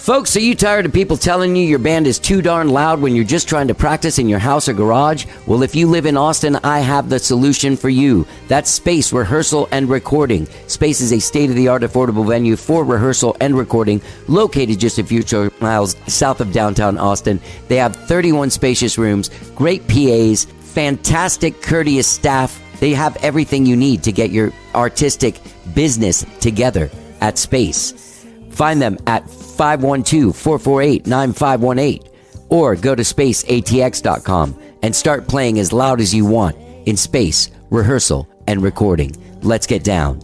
Folks, are you tired of people telling you your band is too darn loud when you're just trying to practice in your house or garage? Well, if you live in Austin, I have the solution for you. That's Space Rehearsal and Recording. Space is a state-of-the-art affordable venue for rehearsal and recording, located just a few short miles south of downtown Austin. They have 31 spacious rooms, great PAs, fantastic courteous staff. They have everything you need to get your artistic business together at Space. Find them at 512-448-9518 or go to spaceatx.com and start playing as loud as you want in Space, Rehearsal, and Recording. Let's get down.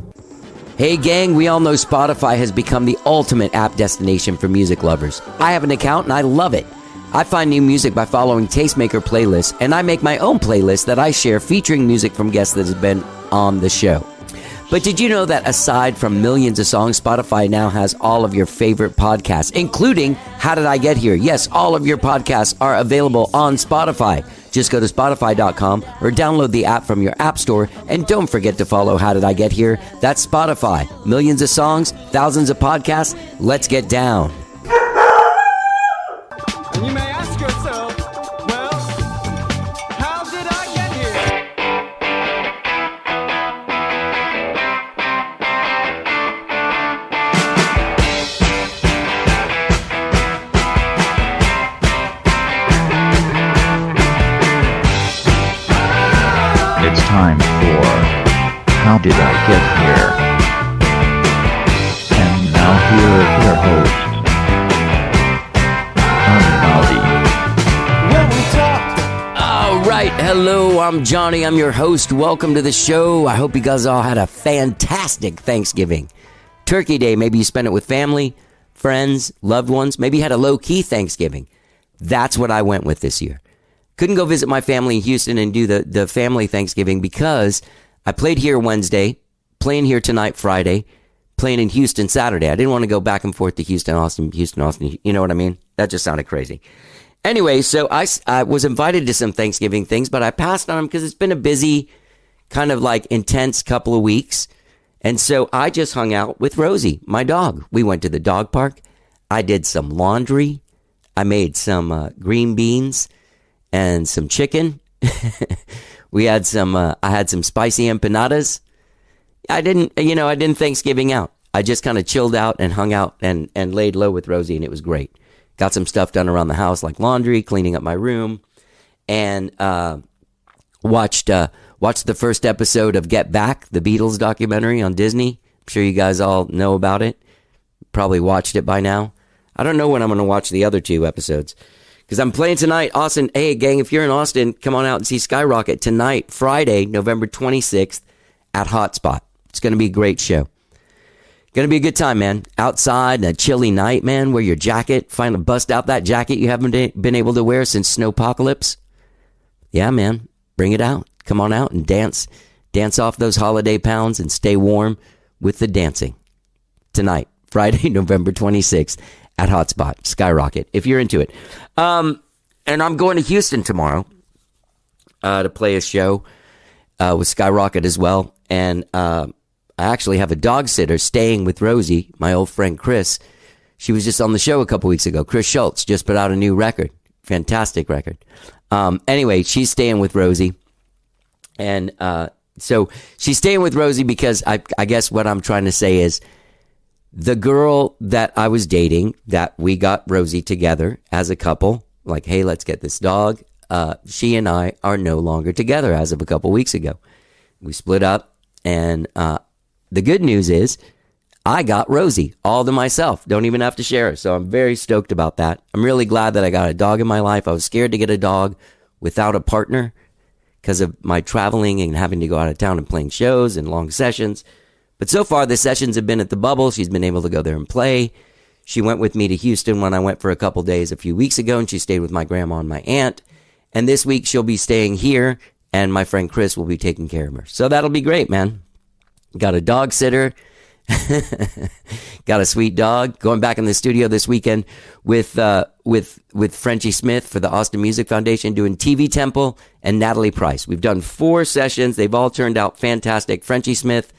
Hey gang, we all know Spotify has become the ultimate app destination for music lovers. I have an account and I love it. I find new music by following Tastemaker playlists, and I make my own playlist that I share featuring music from guests that has been on the show. But did you know that aside from millions of songs, Spotify now has all of your favorite podcasts, including How Did I Get Here? Yes, all of your podcasts are available on Spotify. Just go to Spotify.com or download the app from your app store, and don't forget to follow How Did I Get Here? That's Spotify. Millions of songs, thousands of podcasts. Let's get down. And you may ask yourself, well, how did I get here? It's time for How Did I Get Here? And now here are your hosts, All right, hello, I'm Johnny. I'm your host. Welcome to the show. I hope you guys all had a fantastic Thanksgiving. Turkey Day, maybe you spent it with family, friends, loved ones. Maybe you had a low-key Thanksgiving. That's what I went with this year. Couldn't go visit my family in Houston and do the family Thanksgiving because I played here Wednesday, playing here tonight Friday, playing in Houston Saturday. I didn't want to go back and forth to Houston, Austin. You know what I mean? That just sounded crazy. Anyway, so I was invited to some Thanksgiving things, but I passed on them because it's been a busy, kind of like intense couple of weeks. And so I just hung out with Rosie, my dog. We went to the dog park. I did some laundry. I made some green beans and some chicken. I had some spicy empanadas. I didn't Thanksgiving out. I just kind of chilled out and hung out and laid low with Rosie, and it was great. Got some stuff done around the house, like laundry, cleaning up my room, and watched the first episode of Get Back, the Beatles documentary on Disney. I'm sure you guys all know about it. Probably watched it by now. I don't know when I'm going to watch the other two episodes because I'm playing tonight. Austin, hey gang, if you're in Austin, come on out and see Skyrocket tonight, Friday, November 26th at Hotspot. It's going to be a great show. Going to be a good time, man. Outside, a chilly night, man. Wear your jacket. Finally bust out that jacket you haven't been able to wear since Snowpocalypse. Yeah, man. Bring it out. Come on out and dance. Dance off those holiday pounds and stay warm with the dancing. Tonight, Friday, November 26th at Hotspot, Skyrocket, if you're into it. And I'm going to Houston tomorrow to play a show with Skyrocket as well. And I actually have a dog sitter staying with Rosie, my old friend Chris. She was just on the show a couple weeks ago. Chris Schultz just put out a new record. Fantastic record. Anyway, she's staying with Rosie. And so she's staying with Rosie because I guess what I'm trying to say is the girl that I was dating, that we got Rosie together as a couple, like, hey, let's get this dog. She and I are no longer together as of a couple weeks ago. We split up, and the good news is I got Rosie all to myself. Don't even have to share her. So I'm very stoked about that. I'm really glad that I got a dog in my life. I was scared to get a dog without a partner because of my traveling and having to go out of town and playing shows and long sessions. But so far, the sessions have been at the Bubble. She's been able to go there and play. She went with me to Houston when I went for a couple days a few weeks ago, and she stayed with my grandma and my aunt. And this week, she'll be staying here, and my friend Chris will be taking care of her. So that'll be great, man. Got a dog sitter. Got a sweet dog. Going back in the studio this weekend with Frenchie Smith for the Austin Music Foundation, doing TV Temple and Natalie Price. We've done 4 sessions. They've all turned out fantastic. Frenchie Smith,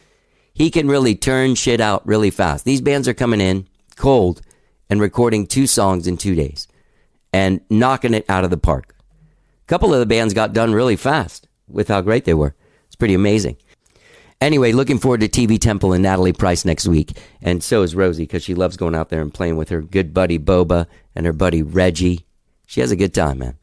he can really turn shit out really fast. These bands are coming in cold, and recording 2 songs in 2 days and knocking it out of the park. A couple of the bands got done really fast with how great they were. It's pretty amazing. Anyway, looking forward to TV Temple and Natalie Price next week. And so is Rosie, because she loves going out there and playing with her good buddy Boba and her buddy Reggie. She has a good time, man.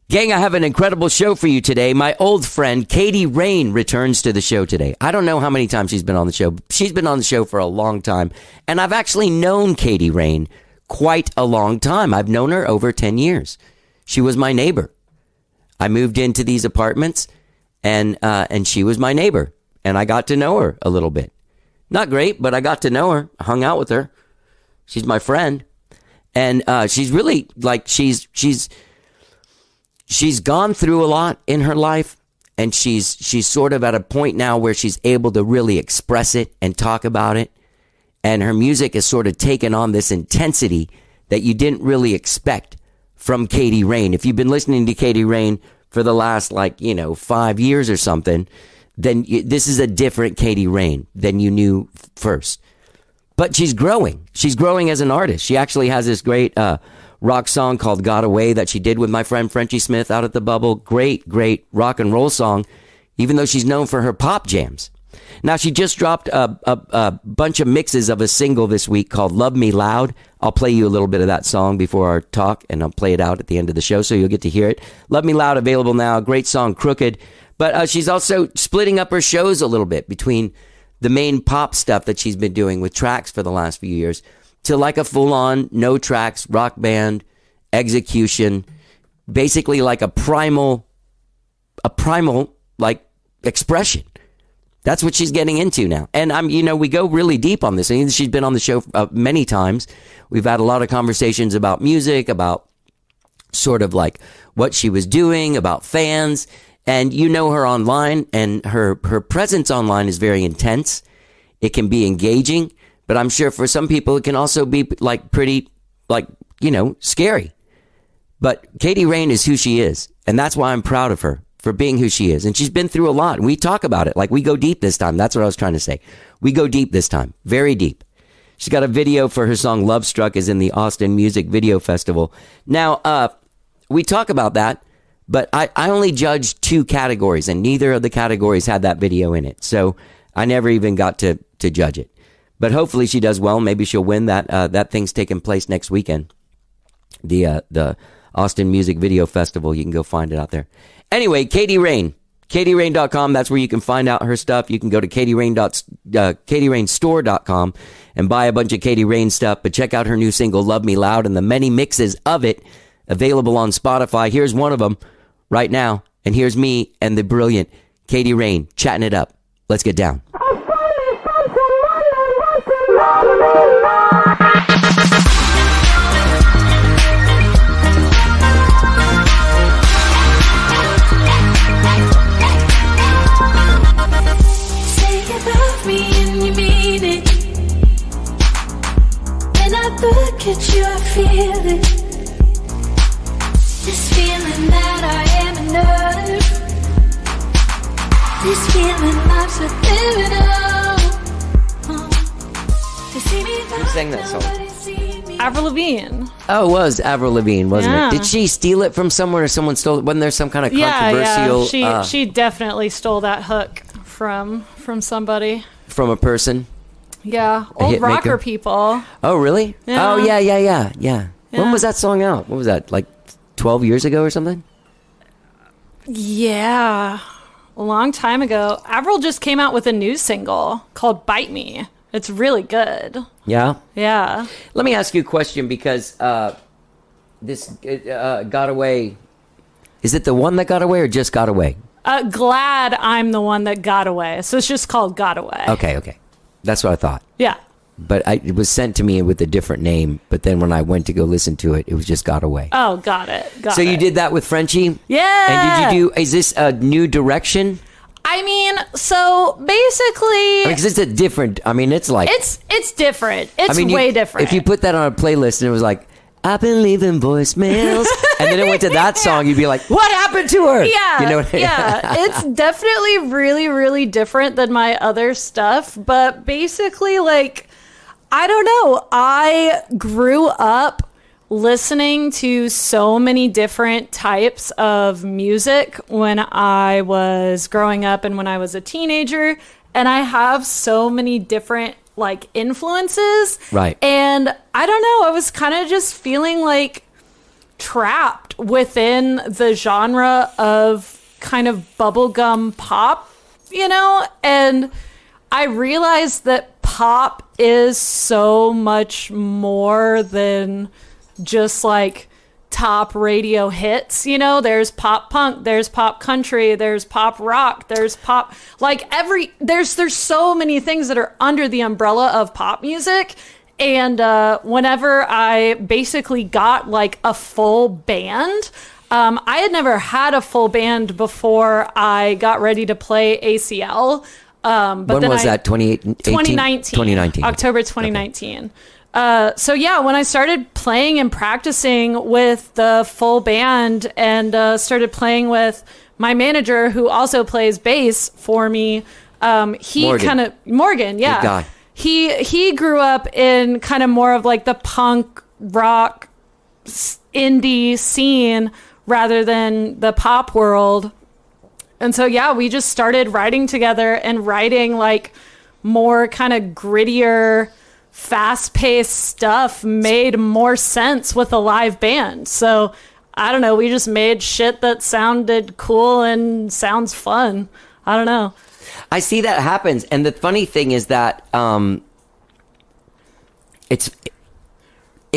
Gang, I have an incredible show for you today. My old friend Kady Rain returns to the show today. I don't know how many times she's been on the show. She's been on the show for a long time. And I've actually known Kady Rain quite a long time. I've known her over 10 years. She was my neighbor. I moved into these apartments and she was my neighbor. And I got to know her a little bit. Not great, but I got to know her. I hung out with her. She's my friend. And she's really like, she's gone through a lot in her life. And she's sort of at a point now where she's able to really express it and talk about it. And her music has sort of taken on this intensity that you didn't really expect from Kady Rain. If you've been listening to Kady Rain for the last 5 years or something, then this is a different Kady Rain than you knew first. But she's growing. She's growing as an artist. She actually has this great rock song called Got Away that she did with my friend Frenchie Smith out at the Bubble. Great, great rock and roll song, even though she's known for her pop jams. Now, she just dropped a bunch of mixes of a single this week called Love Me Loud. I'll play you a little bit of that song before our talk, and I'll play it out at the end of the show so you'll get to hear it. Love Me Loud, available now. Great song, Crooked. But she's also splitting up her shows a little bit between the main pop stuff that she's been doing with tracks for the last few years to like a full-on, no tracks, rock band, execution, basically like a primal like expression. That's what she's getting into now. And we go really deep on this. She's been on the show many times. We've had a lot of conversations about music, about sort of like what she was doing, about fans. And you know her online, and her presence online is very intense. It can be engaging, but I'm sure for some people it can also be like pretty, scary. But Kady Rain is who she is, and that's why I'm proud of her for being who she is. And she's been through a lot, and we talk about it. Like, we go deep this time. That's what I was trying to say. We go deep this time, very deep. She's got a video for her song Love Struck is in the Austin Music Video Festival. Now, we talk about that. But I only judged 2 categories, and neither of the categories had that video in it. So I never even got to judge it. But hopefully she does well. Maybe she'll win that. That thing's taking place next weekend. The Austin Music Video Festival. You can go find it out there. Anyway, Kady Rain. KadyRain.com. That's where you can find out her stuff. You can go to KadyRainstore.com and buy a bunch of Kady Rain stuff. But check out her new single, Love Me Loud, and the many mixes of it available on Spotify. Here's one of them right now. And here's me and the brilliant Kady Rain chatting it up. Let's get down. Say you love me and you mean it. When I look at you, I feel it. This feeling that I am enough. This feeling life's worth living on. Who sang that song? Avril Lavigne. Oh, it was Avril Lavigne, wasn't Yeah. it? Did she steal it from somewhere or someone stole it? Wasn't there some kind of controversial... Yeah. She definitely stole that hook from somebody. From a person? Yeah, A old hit rocker maker? people. Oh, really? Yeah. Oh, yeah. When Yeah. was that song out? What was that, like 12 years ago or something? Yeah, a long time ago. Avril just came out with a new single called Bite Me. It's really good. Yeah? Yeah. Let me ask you a question, because this got away. Is it the one that got away or just got away? Glad I'm the one that got away. So it's just called Got Away. Okay. That's what I thought. Yeah. But it was sent to me with a different name. But then when I went to go listen to it, it was just Got Away. Oh, got it. So you did that with Frenchie? Yeah. And did you do, is this a new direction? I mean, so basically, Because it's a different, it's like... it's different. It's you- way different. If you put that on a playlist and it was like, I've been leaving voicemails, and then it went to that song, you'd be like, what happened to her? Yeah, You know what I mean? yeah. It's definitely really, really different than my other stuff. But basically, like, I don't know. I grew up listening to so many different types of music when I was growing up and when I was a teenager. And I have so many different like influences. Right. And I don't know. I was kind of just feeling like trapped within the genre of kind of bubblegum pop, you know? And I realized that pop is so much more than just like top radio hits, you know. There's pop punk, there's pop country, there's pop rock, there's pop, like there's so many things that are under the umbrella of pop music. And whenever I basically got like a full band, I had never had a full band before I got ready to play ACL. But when then was that? 2019. October 2019. Okay. So yeah, when I started playing and practicing with the full band and started playing with my manager who also plays bass for me, Morgan, yeah. Good guy. He grew up in kind of more of like the punk rock indie scene rather than the pop world. And so, yeah, we just started writing together and writing like more kind of grittier, fast-paced stuff made more sense with a live band. So, I don't know, we just made shit that sounded cool and sounds fun. I don't know. I see that happens. And the funny thing is that it's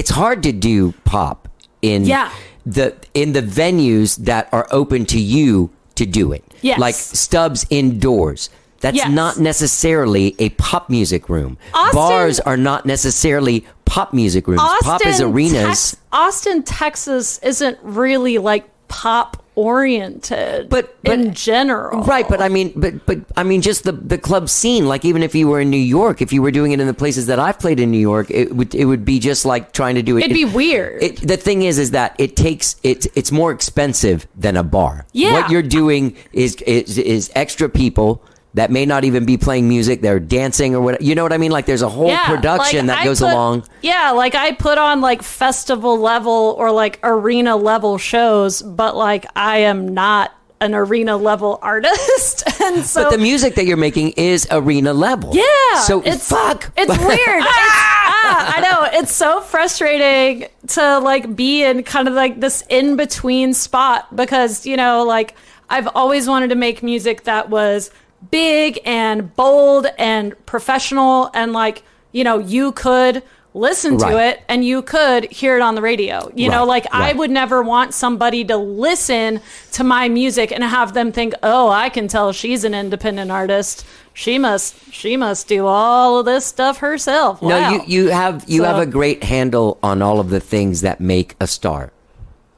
hard to do pop in the venues that are open to you to do it. Yes. Like Stubbs indoors. That's not necessarily a pop music room. Bars are not necessarily pop music rooms. Pop is arenas. Austin, Texas isn't really like pop oriented, but in general, right? But I mean, just the club scene. Like even if you were in New York, if you were doing it in the places that I've played in New York, it would be just like trying to do it. It'd be weird. The thing is that it's more expensive than a bar. Yeah. What you're doing is extra people that may not even be playing music. They're dancing or whatever. You know what I mean? Like there's a whole production that goes along. Yeah, like I put on like festival level or like arena level shows, but like I am not an arena level artist. And so, but the music that you're making is arena level. Yeah. So it's fuck. It's weird. I know. It's so frustrating to like be in kind of like this in between spot because, you know, like I've always wanted to make music that was big and bold and professional and like, you know, you could listen to it and you could hear it on the radio, you know, like I would never want somebody to listen to my music and have them think, oh, I can tell she's an independent artist. She must do all of this stuff herself. Wow. No, you have a great handle on all of the things that make a star.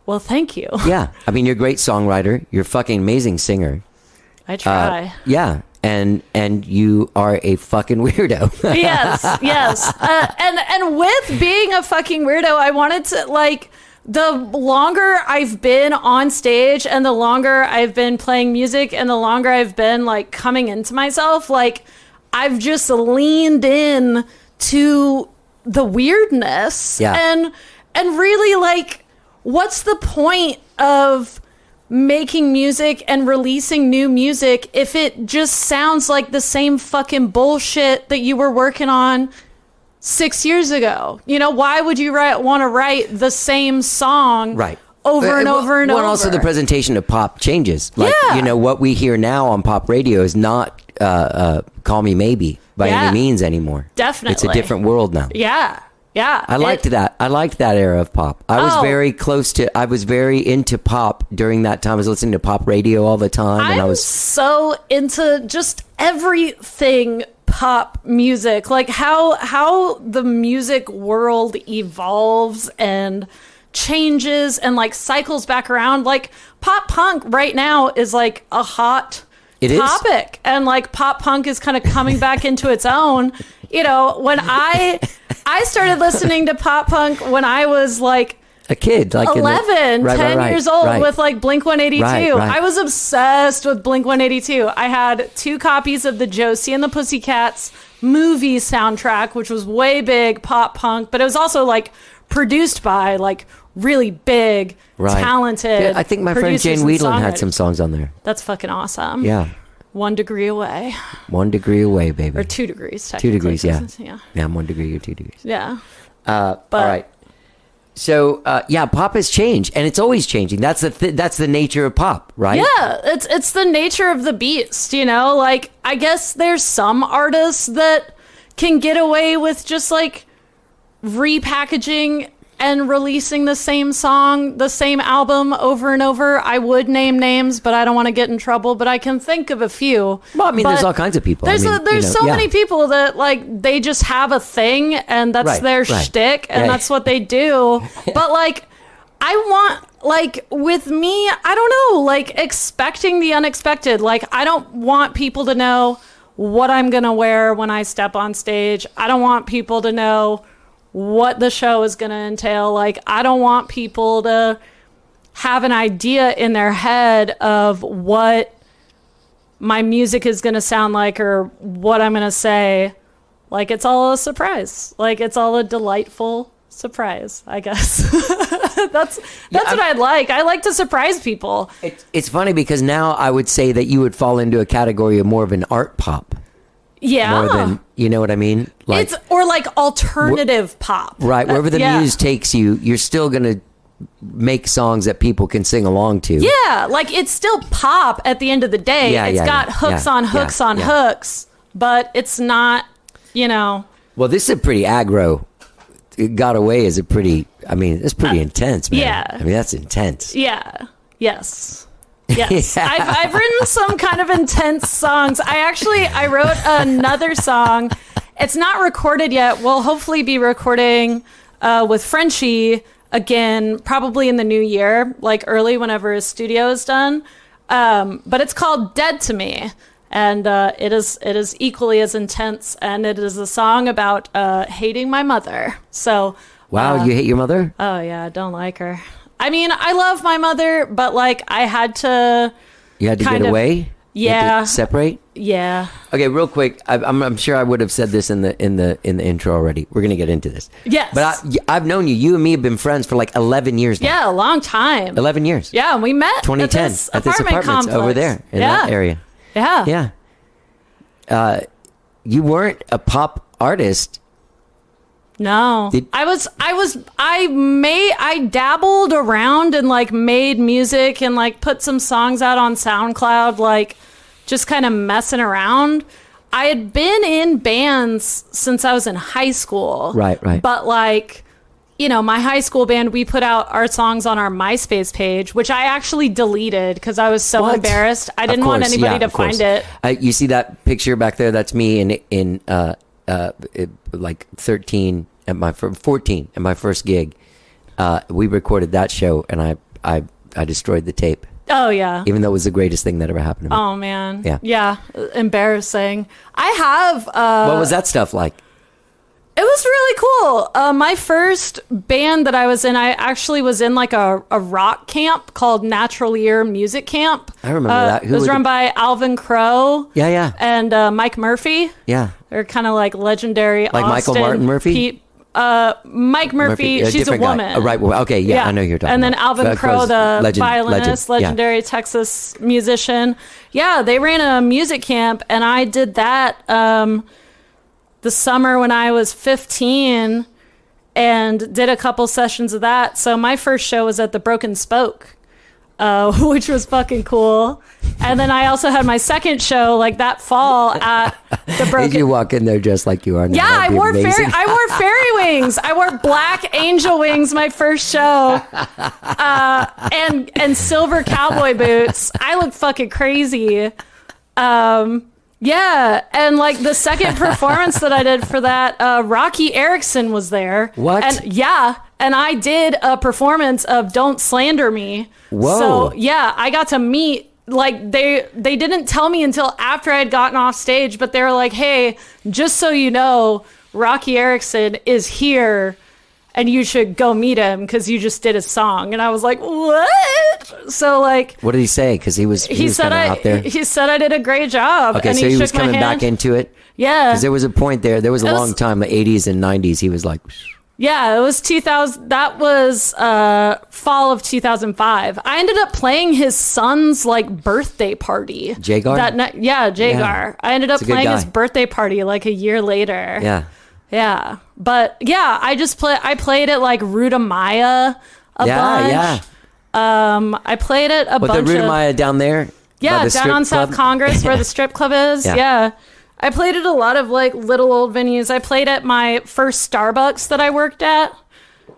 Well, thank you. Yeah. I mean, you're a great songwriter. You're a fucking amazing singer. I try. Yeah. And you are a fucking weirdo. Yes. And with being a fucking weirdo, I wanted to like the longer I've been on stage and the longer I've been playing music and the longer I've been like coming into myself, like I've just leaned in to the weirdness and really like, what's the point of making music and releasing new music if it just sounds like the same fucking bullshit that you were working on 6 years ago? You know, why would you want to write the same song over and over and over? Well, also the presentation of pop changes. Like, you know, what we hear now on pop radio is not Call Me Maybe by any means anymore. Definitely. It's a different world now. Yeah. I liked that. I liked that era of pop. I was very into pop during that time. I was listening to pop radio all the time. And I was so into just everything pop music. Like how the music world evolves and changes and like cycles back around. Like pop punk right now is like a hot topic. And like pop punk is kind of coming back into its own. You know, when I started listening to pop punk when I was like a kid, like 11, 10 years old with like Blink-182. I was obsessed with Blink-182. I had 2 copies of the Josie and the Pussycats movie soundtrack, which was way big pop punk, but it was also like produced by like really big, talented. Yeah, I think my friend Jane Wheatland had some songs on there. That's fucking awesome. Yeah. 1 degree away. 1 degree away, baby. Or 2 degrees, 2 degrees, yeah. Yeah. Yeah, I'm 1 degree or 2 degrees. Yeah. All right. So, yeah, pop has changed, and it's always changing. That's the nature of pop, right? Yeah, it's the nature of the beast, you know? Like, I guess there's some artists that can get away with just, like, repackaging and releasing the same song, the same album over and over. I would name names, but I don't want to get in trouble. But I can think of a few. Well, I mean, there's all kinds of people. There's so many people that like they just have a thing, and that's their shtick, and that's what they do. But like, I want like with me, I don't know, like expecting the unexpected. Like I don't want people to know what I'm gonna wear when I step on stage. I don't want people to know what the show is going to entail. Like, I don't want people to have an idea in their head of what my music is going to sound like or what I'm going to say. Like, it's all a surprise. Like, it's all a delightful surprise, I guess. That's what I'd like. I like to surprise people. It's funny because now I would say that you would fall into a category of more of an art pop. Yeah. More than, you know what I mean? Like, it's or like alternative pop. Right. Wherever the muse takes you, you're still going to make songs that people can sing along to. Yeah. Like it's still pop at the end of the day. It's got hooks on hooks on hooks, but it's not, you know. Well, this is a pretty aggro. It Got Away is a pretty, I mean, it's pretty intense, man. Yeah. I mean, that's intense. Yeah. Yes. Yes, yeah. I've written some kind of intense songs. I wrote another song. It's not recorded yet. We'll hopefully be recording with Frenchie again, probably in the new year, like early whenever his studio is done. But it's called Dead to Me. And it is equally as intense. And it is a song about hating my mother. So wow, you hate your mother? Oh, yeah, I don't like her. I mean, I love my mother, but like I had to. You had to get away. Yeah. Separate. Yeah. Okay, real quick. I'm sure I would have said this in the intro already. We're gonna get into this. Yes. But I've known you. You and me have been friends for like 11 years now. Yeah, a long time. 11 years. Yeah, we met 2010 at this apartment complex over there in that area. Yeah. Yeah. You weren't a pop artist. No, I dabbled around and like made music and like put some songs out on SoundCloud, like just kind of messing around. I had been in bands since I was in high school. Right. But like, you know, my high school band, we put out our songs on our MySpace page, which I actually deleted because I was so embarrassed. I didn't want anybody to find it. You see that picture back there? That's me in like 13 at my 14 at my first gig. We recorded that show and I destroyed the tape. Oh yeah. Even though it was the greatest thing that ever happened to me. Oh man. Yeah. Embarrassing. I have what was that stuff like? It was really cool. My first band that I was in, I actually was in like a rock camp called Natural Ear Music Camp. I remember that. It was run by Alvin Crow. Yeah. And Mike Murphy. Yeah. They're kind of like legendary. Like Austin, Michael Martin Murphy? Mike Murphy, she's a woman. Oh, right. Okay. Yeah, I know who you're talking about. And then about. Alvin Crow, the violinist, legendary Texas musician. Yeah, they ran a music camp, and I did that the summer when I was 15 and did a couple sessions of that. So my first show was at the Broken Spoke, which was fucking cool. And then I also had my second show like that fall at the Broken. Did you walk in there just like you are now? Yeah, I wore fairy wings. I wore black angel wings my first show, and silver cowboy boots. I looked fucking crazy. Yeah, and like the second performance that I did for that, Rocky Erickson was there. What? And I did a performance of Don't Slander Me. Whoa. So yeah, I got to meet, like they didn't tell me until after I had gotten off stage, but they were like, hey, just so you know, Rocky Erickson is here and you should go meet him because you just did a song. And I was like, what? So like, what did he say? Because he was kind of out there. He said I did a great job. Okay, and so he was shook my coming hand. back into it. Yeah. Because there was a point there. There was a It was- long time, the 80s and 90s. He was like, Yeah, it was 2000. That was fall of 2005. I ended up playing his son's like birthday party. Jagar? Yeah, Jagar. Yeah. I ended up He's a good playing guy. his birthday party like a year later. yeah. Yeah. But yeah, I played at like Ruta Maya a bunch. Yeah. I played it a But bunch the Ruta of Maya down there? By yeah, the down strip on South club? Congress where the strip club is. Yeah. Yeah. I played at a lot of like little old venues. I played at my first Starbucks that I worked at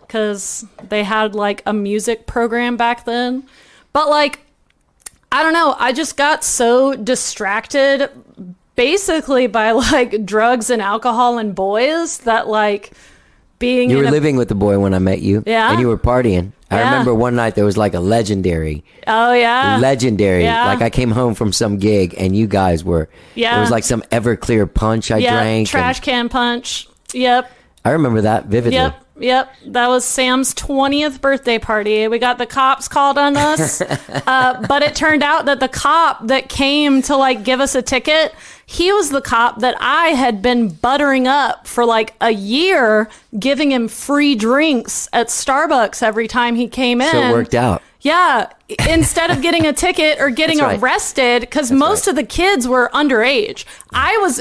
because they had like a music program back then. But like, I don't know. I just got so distracted basically by like drugs and alcohol and boys that like being You in were a living with the boy when I met you. Yeah. And you were partying. I Yeah. remember one night there was like a legendary, oh yeah Yeah. like I came home from some gig and you guys were, Yeah. it was like some Everclear punch I yeah drank. trash can punch. Yep. I remember that vividly. Yep. That was Sam's 20th birthday party. We got the cops called on us. But it turned out that the cop that came to like give us a ticket, he was the cop that I had been buttering up for like a year, giving him free drinks at Starbucks every time he came in. So it worked out. Yeah, instead of getting a ticket or getting That's right. arrested, because most of the kids were underage.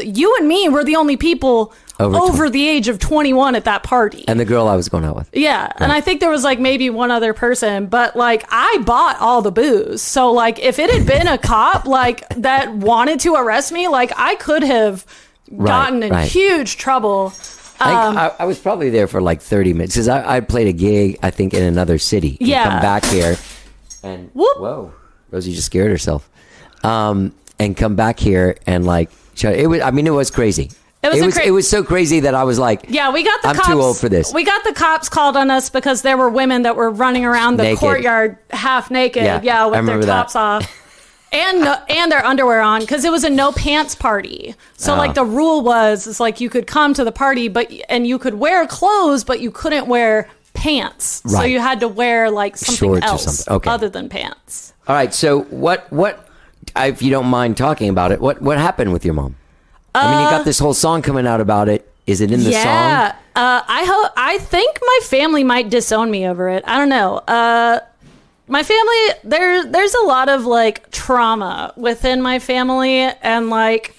You and me were the only people Over over 20. the age of 21 at that party. And the girl I was going out with. Yeah, and I think there was like maybe one other person, but like I bought all the booze. So like if it had been a cop like that wanted to arrest me, like I could have gotten in right. huge trouble. I was probably there for like 30 minutes because I played a gig, I think, in another city. And Yeah. come back here and, Whoop. whoa, Rosie just scared herself. And come back here and like, it was crazy. It was so crazy that I was like, Yeah, we got the I'm cops. too old for this. We got the cops called on us because there were women that were running around the Naked. courtyard half naked, Yeah, I with their remember that. tops off. And their underwear on because it was a no pants party. So like the rule was it's like you could come to the party and you could wear clothes but you couldn't wear pants. So Right. you had to wear like something Shorts or else something. Okay. other than pants. all right, so what, if you don't mind talking about it, what happened with your mom? I mean, you got this whole song coming out about it. Is it in the Yeah. song? I think my family might disown me over it. I don't know. My family, there's a lot of like trauma within my family, and like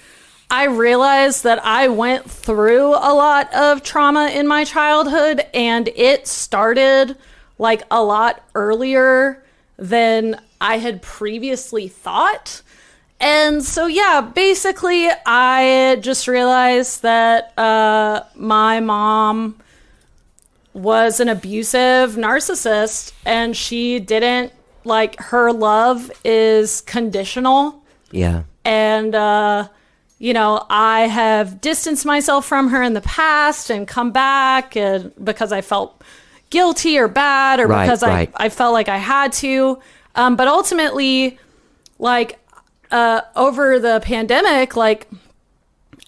I realized that I went through a lot of trauma in my childhood, and it started like a lot earlier than I had previously thought. And so, yeah, basically, I just realized that my mom was an abusive narcissist, and she didn't, like, her love is conditional. Yeah. And, you know, I have distanced myself from her in the past and come back and because I felt guilty or bad or Right, because right. I felt like I had to. But ultimately, like, over the pandemic, like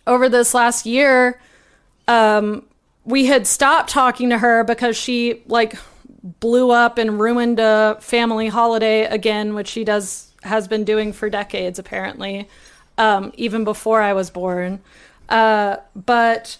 over this last year, we had stopped talking to her because she like blew up and ruined a family holiday again, which she has been doing for decades, apparently, even before I was born. But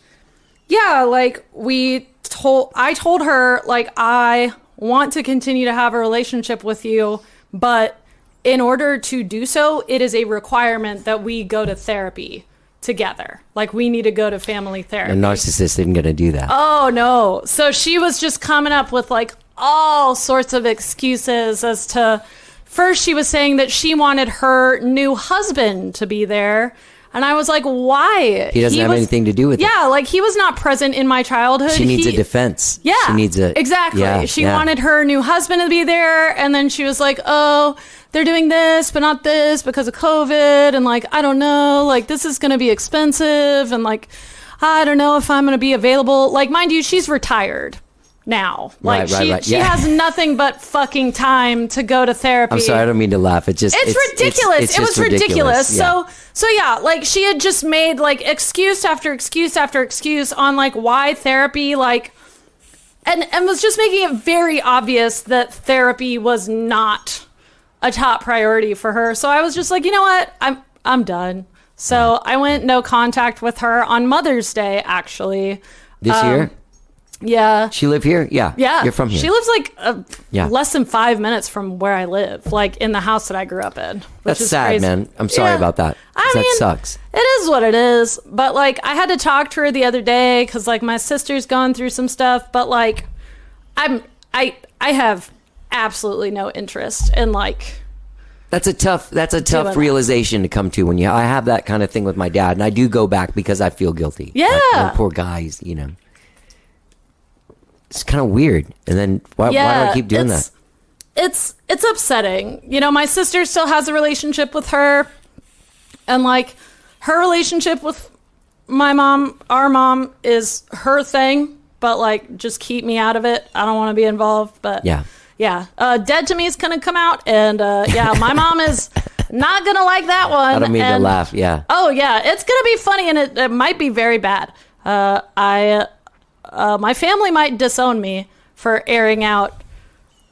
yeah, like I told her, like, I want to continue to have a relationship with you, but in order to do so, it is a requirement that we go to therapy together. Like, we need to go to family therapy. A narcissist isn't going to do that. Oh, no. So she was just coming up with like all sorts of excuses as to, first she was saying that she wanted her new husband to be there. And I was like, why? He doesn't have anything to do with it. Yeah, like he was not present in my childhood. She needs a defense. Yeah. She needs a... Exactly. Yeah, she yeah. wanted her new husband to be there. And then she was like, oh, they're doing this, but not this because of COVID. And like, I don't know, like this is going to be expensive. And like, I don't know if I'm going to be available. Like, mind you, she's retired now. Like Right. she Yeah. has nothing but fucking time to go to therapy. I'm sorry, I don't mean to laugh. It's Ridiculous. It was just ridiculous. Yeah. So yeah, like she had just made like excuse after excuse after excuse on like why therapy, like, and was just making it very obvious that therapy was not a top priority for her. So I was just like, you know what? I'm done. So I went no contact with her on Mother's Day, actually. This year? Yeah. She live here? Yeah. Yeah. You're from here. She lives like Yeah. less than 5 minutes from where I live, like in the house that I grew up in. Which That's is sad, crazy. man. I'm sorry Yeah. about that. 'Cause that sucks. It is what it is. But like, I had to talk to her the other day because like my sister's gone through some stuff. But like, I have absolutely no interest in like. That's a tough Doing that. realization to come to I have that kind of thing with my dad, and I do go back because I feel guilty. Yeah. Like, poor guys, It's kind of weird. And then why do I keep doing that? It's upsetting. My sister still has a relationship with her, and like her relationship with my mom, our mom, is her thing. But like, just keep me out of it. I don't want to be involved. But Yeah. Dead to Me is gonna come out, and my mom is not gonna like that one. I don't mean to laugh. Yeah. Oh yeah, it's gonna be funny, and it might be very bad. My family might disown me for airing out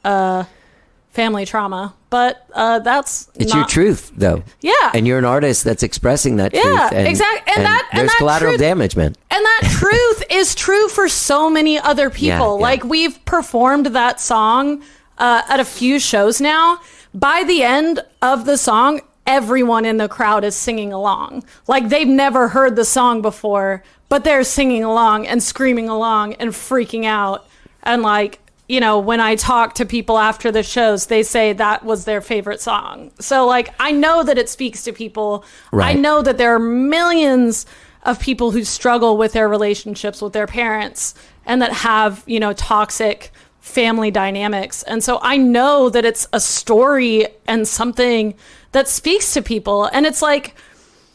family trauma, but It's your truth, though. Yeah. And you're an artist that's expressing that truth. Yeah, And, exactly. And there's that collateral truth- damage, man. And that truth is true for so many other people. Yeah. Like, we've performed that song at a few shows now. By the end of the song, everyone in the crowd is singing along. Like, they've never heard the song before, but they're singing along and screaming along and freaking out. And like, when I talk to people after the shows, they say that was their favorite song. So like, I know that it speaks to people. Right. I know that there are millions of people who struggle with their relationships with their parents and that have, toxic family dynamics. And so I know that it's a story and something that speaks to people. And it's like,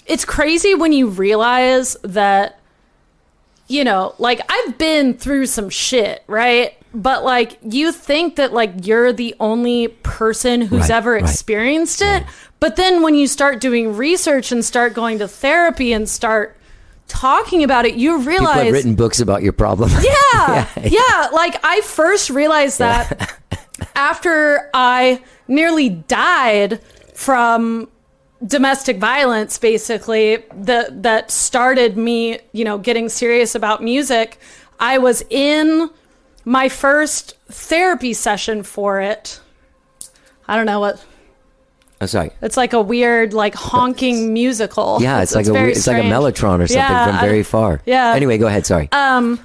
it's crazy when you realize that, like, I've been through some shit, right? But like, you think that like you're the only person who's ever experienced it. But then when you start doing research and start going to therapy and start talking about it, you realize People have written books about your problem. Yeah. Like, I first realized that after I nearly died from domestic violence, basically, that started me, getting serious about music. I was in my first therapy session for it. I don't know what. I'm sorry. It's like a weird, like, honking musical. Yeah, it's like very a Mellotron or something Yeah, from very far. Yeah. Anyway, go ahead. Sorry. I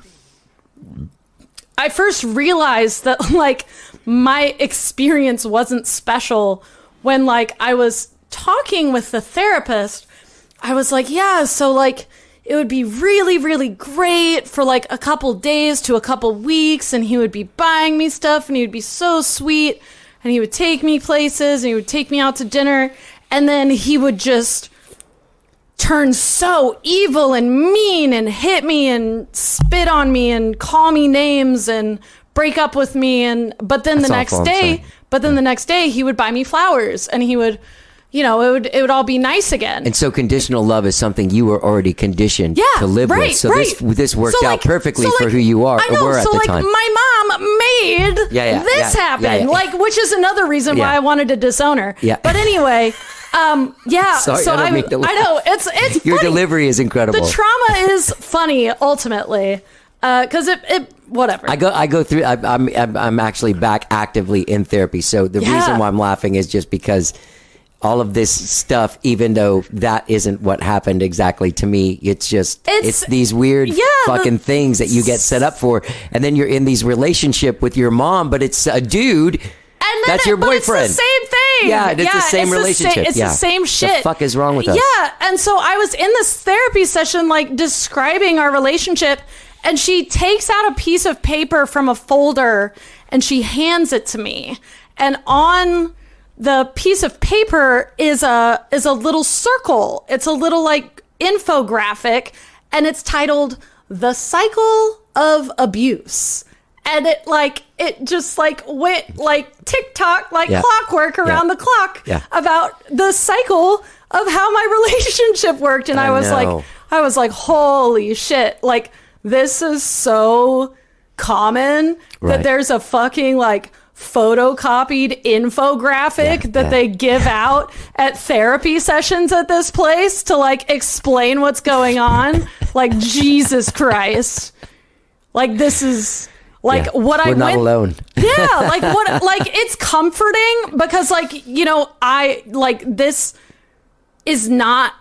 first realized that like my experience wasn't special when like I was talking with the therapist. I was like, yeah, so like it would be really, really great for like a couple days to a couple weeks, and he would be buying me stuff, and he would be so sweet, and he would take me places, and he would take me out to dinner, and then he would just turn so evil and mean and hit me and spit on me and call me names and break up with me. And but then That's the next awful, I'm day, sorry. the next day he would buy me flowers, and he would, it would all be nice again. And so conditional love is something you were already conditioned to live with. So this worked out perfectly for who you are I know, were at so the like time. my mom made this happen, yeah. like, which is another reason why Yeah. I wanted to disown her. Yeah. But anyway, Sorry, so I don't mean to laugh. I know it's Your funny. delivery is incredible. The trauma is funny ultimately, because it whatever. I go through. I'm actually back actively in therapy. So the reason why I'm laughing is just because all of this stuff, even though that isn't what happened exactly to me, it's these weird fucking things that you get set up for, and then you're in these relationship with your mom, but it's a dude. And then That's your but boyfriend. It's the same thing. Yeah, it's the same relationship. It's the same shit. The fuck is wrong with us? Yeah, and so I was in this therapy session, like, describing our relationship, and she takes out a piece of paper from a folder and she hands it to me. And on the piece of paper is a little circle. It's a little like infographic, and it's titled "The Cycle of Abuse." And it just went like TikTok, like clockwork around the clock about the cycle of how my relationship worked. And I was like, holy shit. Like, this is so common that there's a fucking like photocopied infographic that they give out at therapy sessions at this place to like explain what's going on. Like, Jesus Christ. Like, this is like what I We're not alone. Yeah, like what, like it's comforting because like, you know, I like this is not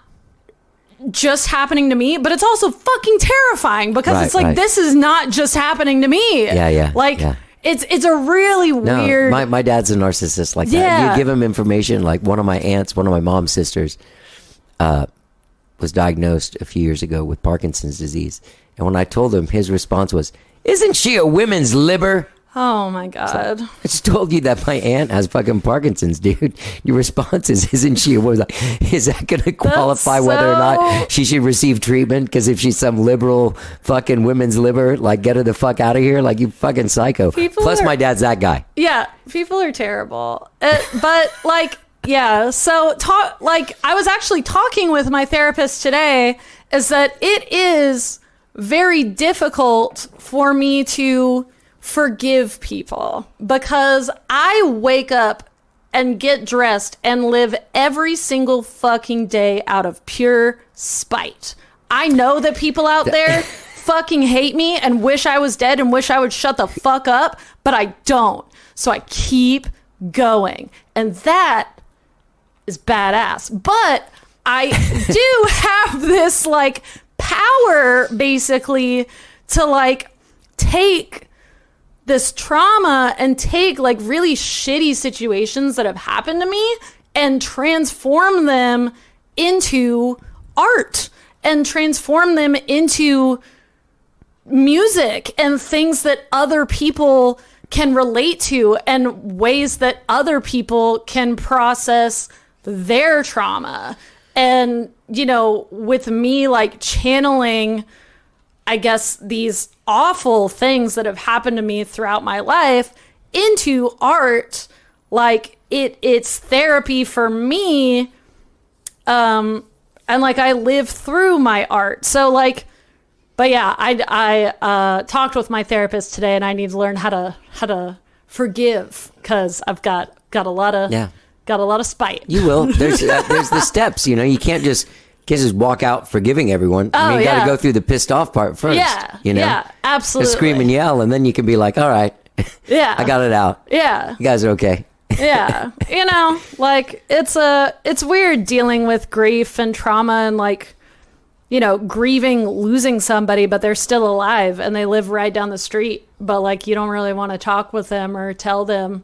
just happening to me, but it's also fucking terrifying because it's like this is not just happening to me. Like it's a really weird. My dad's a narcissist like that. You give him information. Like one of my aunts, one of my mom's sisters, was diagnosed a few years ago with Parkinson's disease, and when I told him, his response was, "Isn't she a women's liber?" Oh my God. I just told you that my aunt has fucking Parkinson's, dude. Your response is, isn't she? What was that? Is that going to qualify whether or not she should receive treatment? Because if she's some liberal fucking women's liber, like, get her the fuck out of here. Like, you fucking psycho. Plus, my dad's that guy. Yeah, people are terrible. But, like, yeah. So, I was actually talking with my therapist today, is that it is very difficult for me to forgive people because I wake up and get dressed and live every single fucking day out of pure spite. I know that people out there fucking hate me and wish I was dead and wish I would shut the fuck up, but I don't. So I keep going. And that is badass. But I do have this like power basically to like take this trauma and take like really shitty situations that have happened to me and transform them into art and transform them into music and things that other people can relate to and ways that other people can process their trauma. And, you know, with me like channeling, I guess, these awful things that have happened to me throughout my life into art, like it's therapy for me. And like I live through my art. So like, but yeah, I talked with my therapist today and I need to learn how to forgive because I've got a lot of spite. You will. There's the steps, you know, you can't just walk out forgiving everyone. I mean, you got to go through the pissed off part first. Yeah, you know? Yeah, absolutely. Just scream and yell, and then you can be like, all right, I got it out. Yeah. You guys are okay. Yeah. You know, like, it's weird dealing with grief and trauma and, like, you know, grieving losing somebody, but they're still alive and they live right down the street. But, like, you don't really want to talk with them or tell them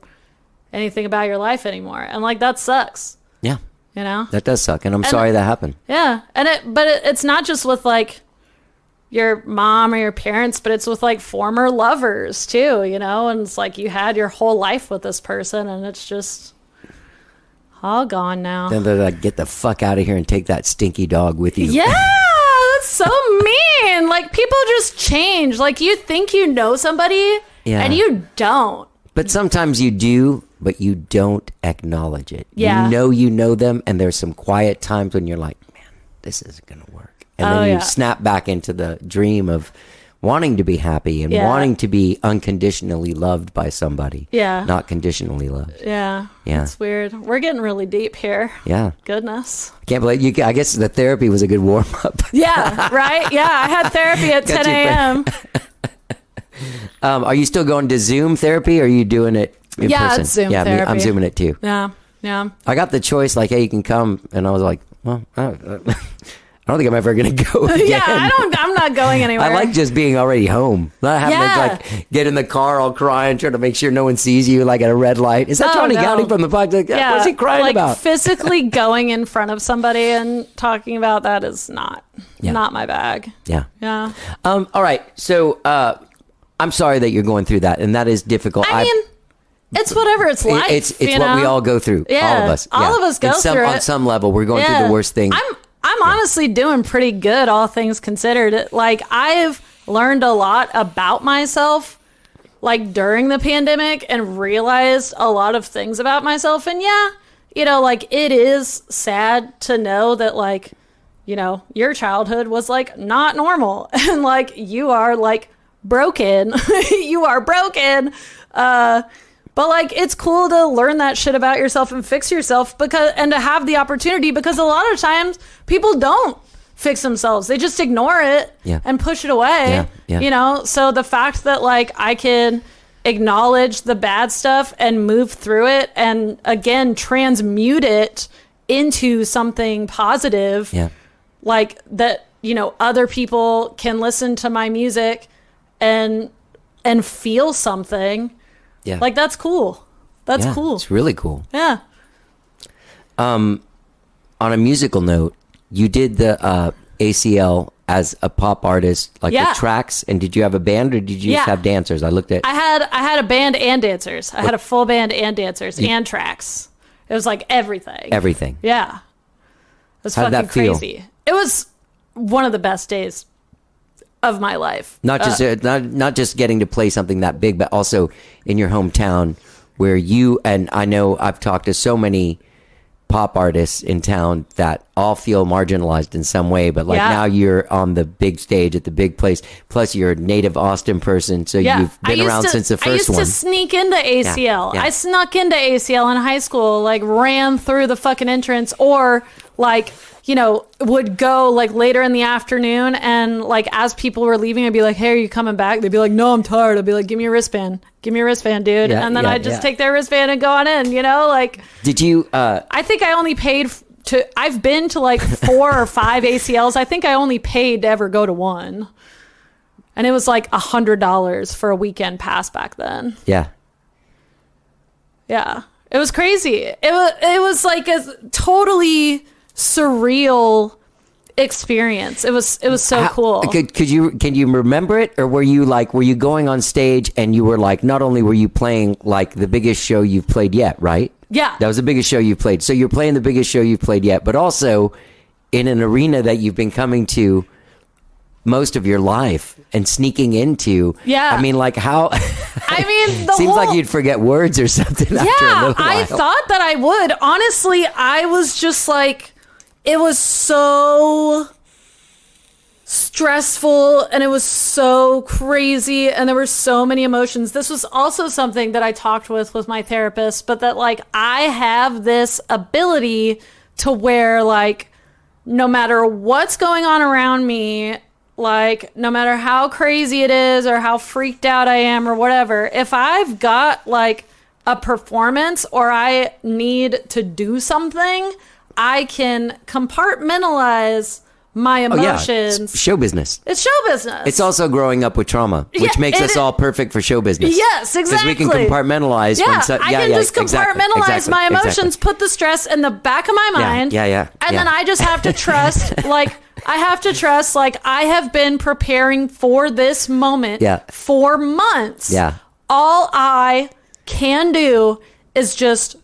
anything about your life anymore. And, like, that sucks. Yeah. You know? That does suck, and I'm sorry that happened. Yeah, and it's not just with like your mom or your parents, but it's with like former lovers too, you know? And it's like you had your whole life with this person and it's just all gone now. Then they're like, get the fuck out of here and take that stinky dog with you. Yeah, that's so mean. Like people just change. Like you think you know somebody and you don't. But sometimes you do, but you don't acknowledge it. Yeah. You know them, and there's some quiet times when you're like, man, this isn't going to work. And then you snap back into the dream of wanting to be happy and wanting to be unconditionally loved by somebody. Yeah. Not conditionally loved. Yeah. Yeah. It's weird. We're getting really deep here. Yeah. Goodness. I can't believe you. I guess the therapy was a good warm-up. Yeah, right? Yeah, I had therapy at 10 a.m. Are you still going to Zoom therapy, or are you doing it in person? It's Zoom therapy. therapy. I'm Zooming it too. Yeah. I got the choice, like, hey, you can come, and I was like, well, I don't think I'm ever going to go again. Yeah, I'm not going anywhere. I like just being already home, not having to like get in the car all crying, trying to make sure no one sees you, like at a red light. Is that Johnny Gowdy from the podcast? Yeah, what's he crying like, about? Physically going in front of somebody and talking about that is not my bag. Yeah. Yeah. All right. So I'm sorry that you're going through that, and that is difficult. I mean, it's whatever it's like. It's what we all go through. Yeah, all of us. All of us go through it. On some level, we're going through the worst thing. I'm honestly doing pretty good, all things considered. Like, I've learned a lot about myself, like, during the pandemic and realized a lot of things about myself. And you know, like, it is sad to know that, like, you know, your childhood was, like, not normal. And, like, you are, like, broken. You are broken. But like, it's cool to learn that shit about yourself and fix yourself and to have the opportunity, because a lot of times people don't fix themselves. They just ignore it and push it away. You know? So the fact that like I can acknowledge the bad stuff and move through it and again, transmute it into something positive, like that, you know, other people can listen to my music and feel something. Yeah. Like, that's cool. That's cool. It's really cool. Yeah. On a musical note, you did the ACL as a pop artist, like the tracks, and did you have a band or did you just have dancers? I looked at... I had a band and dancers. I had a full band and dancers and tracks. It was like everything. Everything. Yeah. It was How'd fucking that feel? crazy. It was one of the best days of my life. Not just getting to play something that big, but also in your hometown where you, and I know I've talked to so many pop artists in town that all feel marginalized in some way, but like now you're on the big stage at the big place. Plus you're a native Austin person, so you've been around since the first one. I used to sneak into ACL. I snuck into ACL in high school, like ran through the fucking entrance, or like, you know, would go like later in the afternoon, and like as people were leaving, I'd be like, hey, are you coming back? They'd be like, no, I'm tired. I'd be like, give me your wristband, dude. And then I'd just take their wristband and go on in, you know, like. Did you I think I only paid I've been to like 4 or 5 ACLs. I think I only paid to ever go to one, and it was like $100 for a weekend pass back then. Yeah, it was crazy. It was like a totally surreal experience. It was so cool. Can you remember it, or were you going on stage and you were like, not only were you playing like the biggest show you've played yet, right? Yeah, that was the biggest show you've played. So you're playing the biggest show you've played yet, but also in an arena that you've been coming to most of your life and sneaking into. Yeah, I mean, like how? I mean, seems like you'd forget words or something. After a little while. I thought that I would. Honestly, I was just like. It was so stressful and it was so crazy and there were so many emotions. This was also something that I talked with my therapist, but that like I have this ability to where like no matter what's going on around me, like no matter how crazy it is or how freaked out I am or whatever, if I've got like a performance or I need to do something, I can compartmentalize my emotions. It's show business. It's show business. It's also growing up with trauma, which makes us all perfect for show business. Yes, exactly. Because we can compartmentalize. I can just compartmentalize my emotions, put the stress in the back of my mind. And then I just have to trust, like, I have been preparing for this moment for months. Yeah. All I can do is just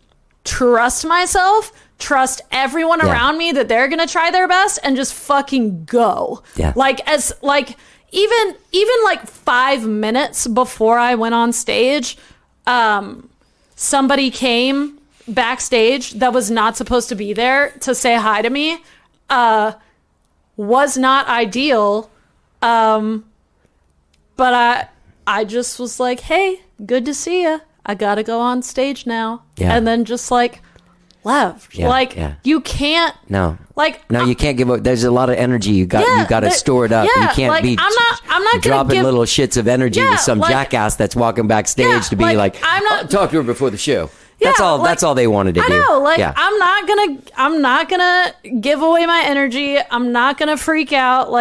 trust myself, trust everyone around me that they're gonna try their best and just fucking go. Yeah. Like as like even like 5 minutes before I went on stage, somebody came backstage that was not supposed to be there to say hi to me. Was not ideal. But I just was like, hey, good to see you. I gotta go on stage now. Yeah. And then just like left. You can't. No. You can't give up. There's a lot of energy you got to store it up. You can't be I'm not dropping little shits of energy with some jackass that's walking backstage to be like I'm not talk to her before the show. That's all. That's all they wanted to do. I know. I'm not gonna give away my energy. I'm not gonna freak out.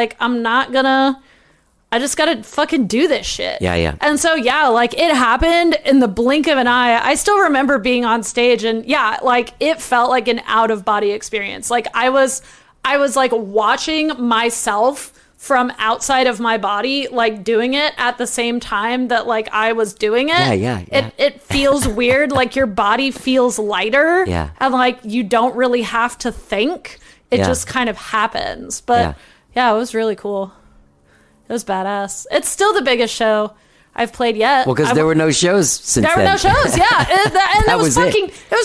I just gotta fucking do this shit. Yeah. And so, it happened in the blink of an eye. I still remember being on stage and it felt like an out of body experience. Like I was like watching myself from outside of my body, like doing it at the same time that like I was doing it. Yeah. It feels weird. Like your body feels lighter. Yeah. And like you don't really have to think. It just kind of happens. But it was really cool. It was badass. It's still the biggest show I've played yet. Well, because there were no shows since then. There were no shows, yeah. And it was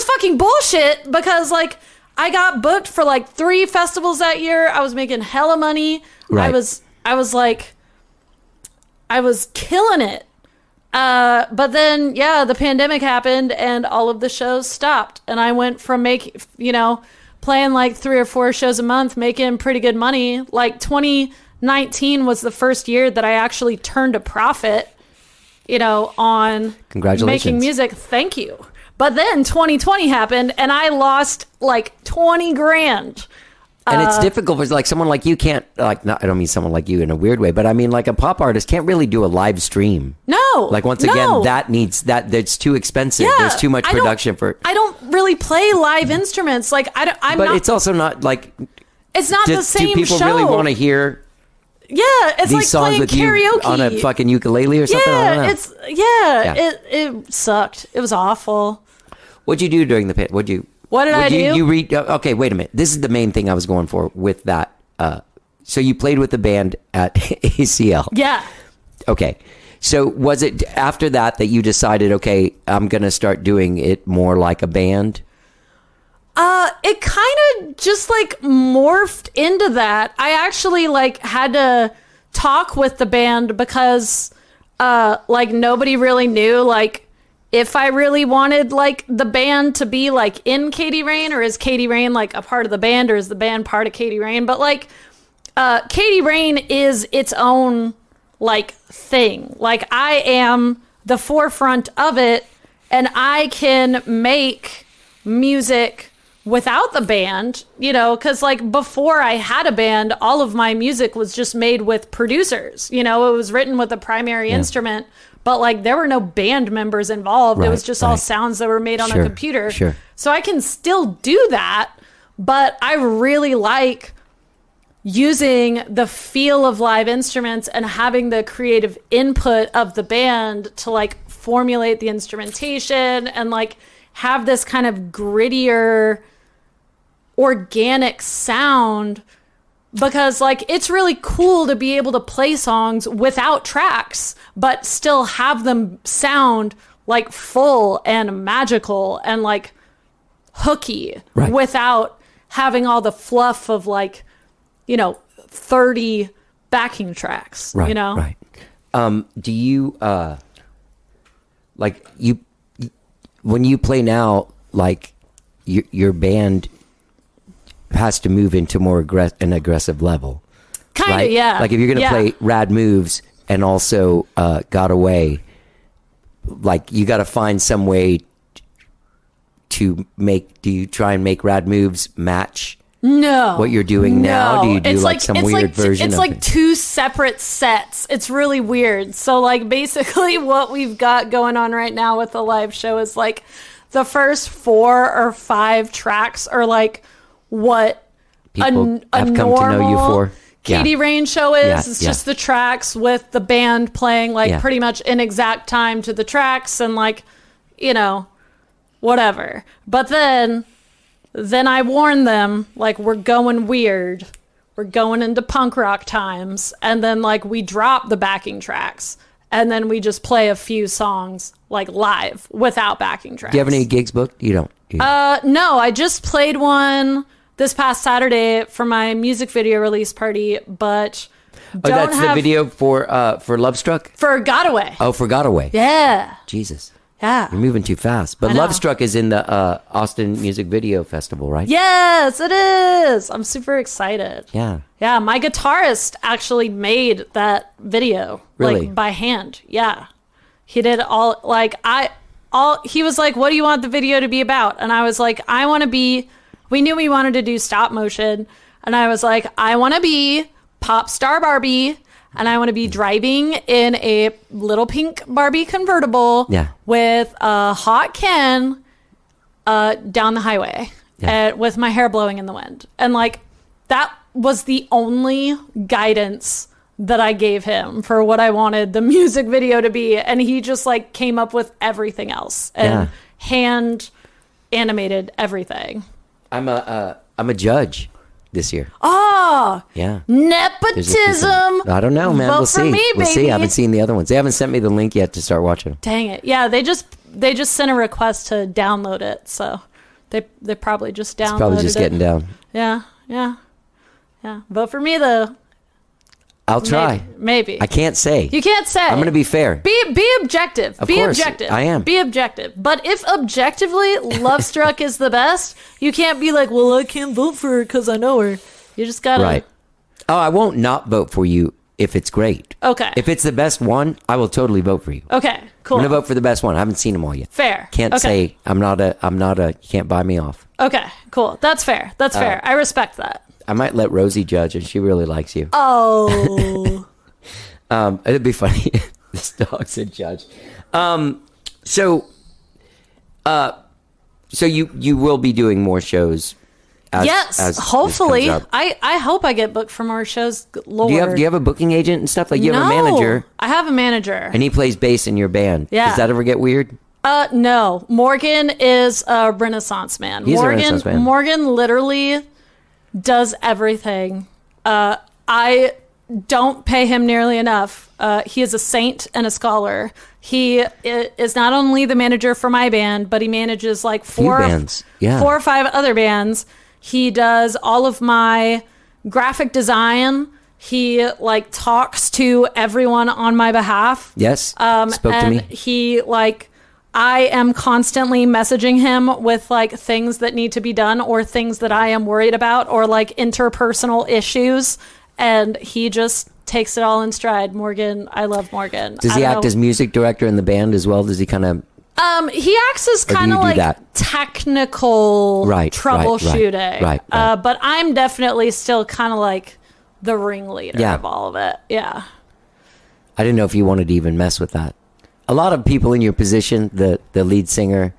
fucking bullshit because, like, I got booked for, like, 3 festivals that year. I was making hella money. Right. I was killing it. But then, the pandemic happened and all of the shows stopped. And I went from playing like 3 or 4 shows a month, making pretty good money. Like 2019 was the first year that I actually turned a profit, on Congratulations. making music. Thank you. But then 2020 happened and I lost like 20 grand. And it's difficult for like someone like you can't I don't mean someone like you in a weird way, but I mean like a pop artist can't really do a live stream. No. Like once again, that's too expensive. Yeah, There's too much production for. I don't really play live instruments. Like But it's also not like. It's not the same show. Do people really want to hear? Yeah, it's these like songs playing with karaoke you on a fucking ukulele or something. I don't know. It sucked. It was awful. What'd you do during the pit? What did I do? You read? Okay, wait a minute. This is the main thing I was going for with that. So you played with the band at ACL. Yeah. Okay. So was it after that you decided, okay, I'm gonna start doing it more like a band? It kind of just like morphed into that. I actually like had to talk with the band because like nobody really knew like if I really wanted like the band to be like in Kady Rain, or is Kady Rain like a part of the band, or is the band part of Kady Rain? But like Kady Rain is its own like thing. Like I am the forefront of it and I can make music without the band, because like before I had a band, all of my music was just made with producers. It was written with a primary instrument, but like there were no band members involved. Right, it was just all sounds that were made on a computer. Sure. So I can still do that, but I really like using the feel of live instruments and having the creative input of the band to like formulate the instrumentation and like have this kind of grittier organic sound, because like it's really cool to be able to play songs without tracks but still have them sound like full and magical and like hooky, right, without having all the fluff of like 30 backing tracks, right, right. Do you like you when you play now, like your band has to move into more an aggressive level, kind of, right? yeah. Like if you're gonna play Rad Moves and also Got Away, like you got to find some way to make. Do you try and make Rad Moves match what you're doing now? Do you do like some weird version? It's of like it? 2 separate sets. It's really weird. So like basically what we've got going on right now with the live show is like the first 4 or 5 tracks are like what People a have come normal to know you for. Kady Rain show is. Yeah, It's just the tracks with the band playing like pretty much in exact time to the tracks and like, whatever. But then I warn them, like, we're going weird. We're going into punk rock times. And then like we drop the backing tracks and then we just play a few songs like live without backing tracks. Do you have any gigs booked? You don't. No, I just played one this past Saturday for my music video release party, but that's the video for Love Struck? For Got Away. Oh, for Got Away. Yeah. Jesus. Yeah. You're moving too fast. But I know. Love Struck is in the Austin Music Video Festival, right? Yes, it is. I'm super excited. Yeah. Yeah, my guitarist actually made that video. Really? Like by hand. Yeah. He did all he was like, what do you want the video to be about? And I was like, we knew we wanted to do stop motion. And I was like, I want to be pop star Barbie. And I want to be driving in a little pink Barbie convertible with a hot Ken down the highway with my hair blowing in the wind. And like, that was the only guidance that I gave him for what I wanted the music video to be. And he just like came up with everything else and hand animated everything. I'm a judge this year. Oh, yeah. Nepotism. I don't know, man. Vote We'll for see. me, We'll see. baby. I haven't seen the other ones. They haven't sent me the link yet to start watching them. Dang it. Yeah, they just sent a request to download it. So they probably just downloaded it. It's probably just getting down. Yeah. Vote for me though. I'll try. Maybe. I can't say. You can't say. I'm going to be fair. Be objective. Of be course, objective. I am. Be objective. But if objectively Love Struck is the best, you can't be like, well, I can't vote for her because I know her. You just got to. Right. Oh, I won't not vote for you if it's great. Okay. If it's the best one, I will totally vote for you. Okay, cool. I'm going to vote for the best one. I haven't seen them all yet. Fair. Can't say I'm not a, you can't buy me off. Okay, cool. That's fair. That's fair. I respect that. I might let Rosie judge, and she really likes you. Oh. It'd be funny. This dog's a judge. So you will be doing more shows. Yes, as hopefully. this comes up. I hope I get booked for more shows. Lord. Do you have a booking agent and stuff? Like you have a No, manager, I have a manager. and he plays bass in your band. Yeah. Does that ever get weird? No. Morgan is a Renaissance man. He's a Renaissance man. Morgan literally does everything. I don't pay him nearly enough. He is a saint and a scholar. He is not only the manager for my band, but he manages like four or five other bands. He does all of my graphic design. He like talks to everyone on my behalf. Yes. Spoke to me. He like, I am constantly messaging him with like things that need to be done or things that I am worried about or like interpersonal issues. And he just takes it all in stride. Morgan, I love Morgan. Does he act as music director in the band as well? Does he kind of... He acts as kind of like technical troubleshooting. Right. But I'm definitely still kind of like the ringleader of all of it. Yeah. I didn't know if you wanted to even mess with that. A lot of people in your position, the lead singer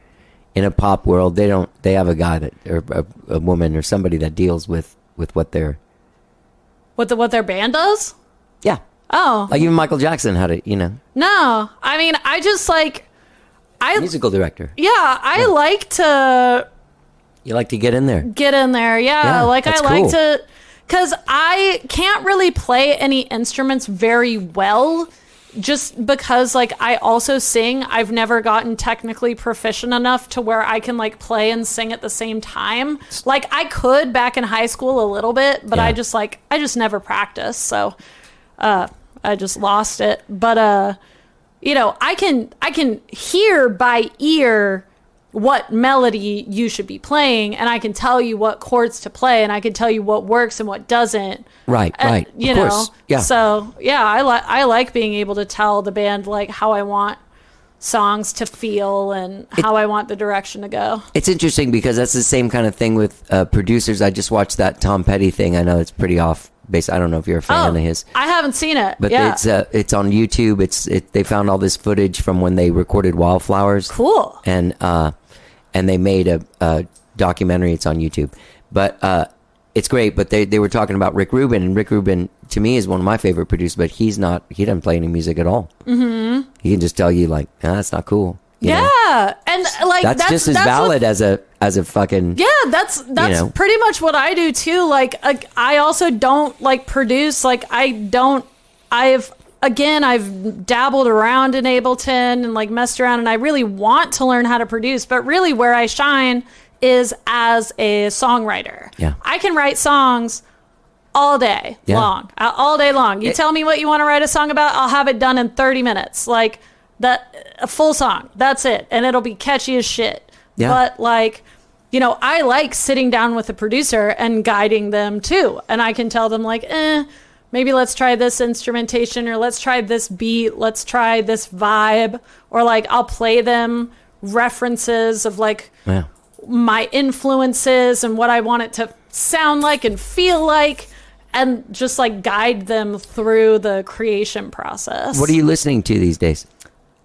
in a pop world, they have a guy that, or a woman or somebody that deals with what their... What their band does? Yeah. Oh. Like even Michael Jackson had it, No. I mean, I just like... musical director. Yeah, I like to... You like to get in there? Get in there, yeah. Like I like to... Because I can't really play any instruments very well just because like I also sing. I've never gotten technically proficient enough to where I can like play and sing at the same time. Like I could back in high school a little bit, but I just never practiced. So I just lost it. But I can hear by ear what melody you should be playing, and I can tell you what chords to play, and I can tell you what works and what doesn't. Right. You know. Yeah. So yeah, I like being able to tell the band like how I want songs to feel and how I want the direction to go. It's interesting because that's the same kind of thing with producers. I just watched that Tom Petty thing. I know it's pretty off base. I don't know if you're a fan of his. I haven't seen it, but it's on YouTube. They found all this footage from when they recorded Wildflowers. Cool. And they made a documentary. It's on YouTube, but it's great. But they were talking about Rick Rubin, and Rick Rubin to me is one of my favorite producers. But he doesn't play any music at all. Mm-hmm. He can just tell you like, that's not cool. You know? And like that's just as valid as a fucking that's pretty much what I do too. Like I also don't like produce. Like I've dabbled around in Ableton and like messed around, and I really want to learn how to produce, but really where I shine is as a songwriter. Yeah. I can write songs all day long. You tell me what you want to write a song about, I'll have it done in 30 minutes. Like a full song. That's it. And it'll be catchy as shit. Yeah. But like, I like sitting down with a producer and guiding them too. And I can tell them like, maybe let's try this instrumentation, or let's try this beat, let's try this vibe, or like I'll play them references of like my influences and what I want it to sound like and feel like, and just like guide them through the creation process. What are you listening to these days?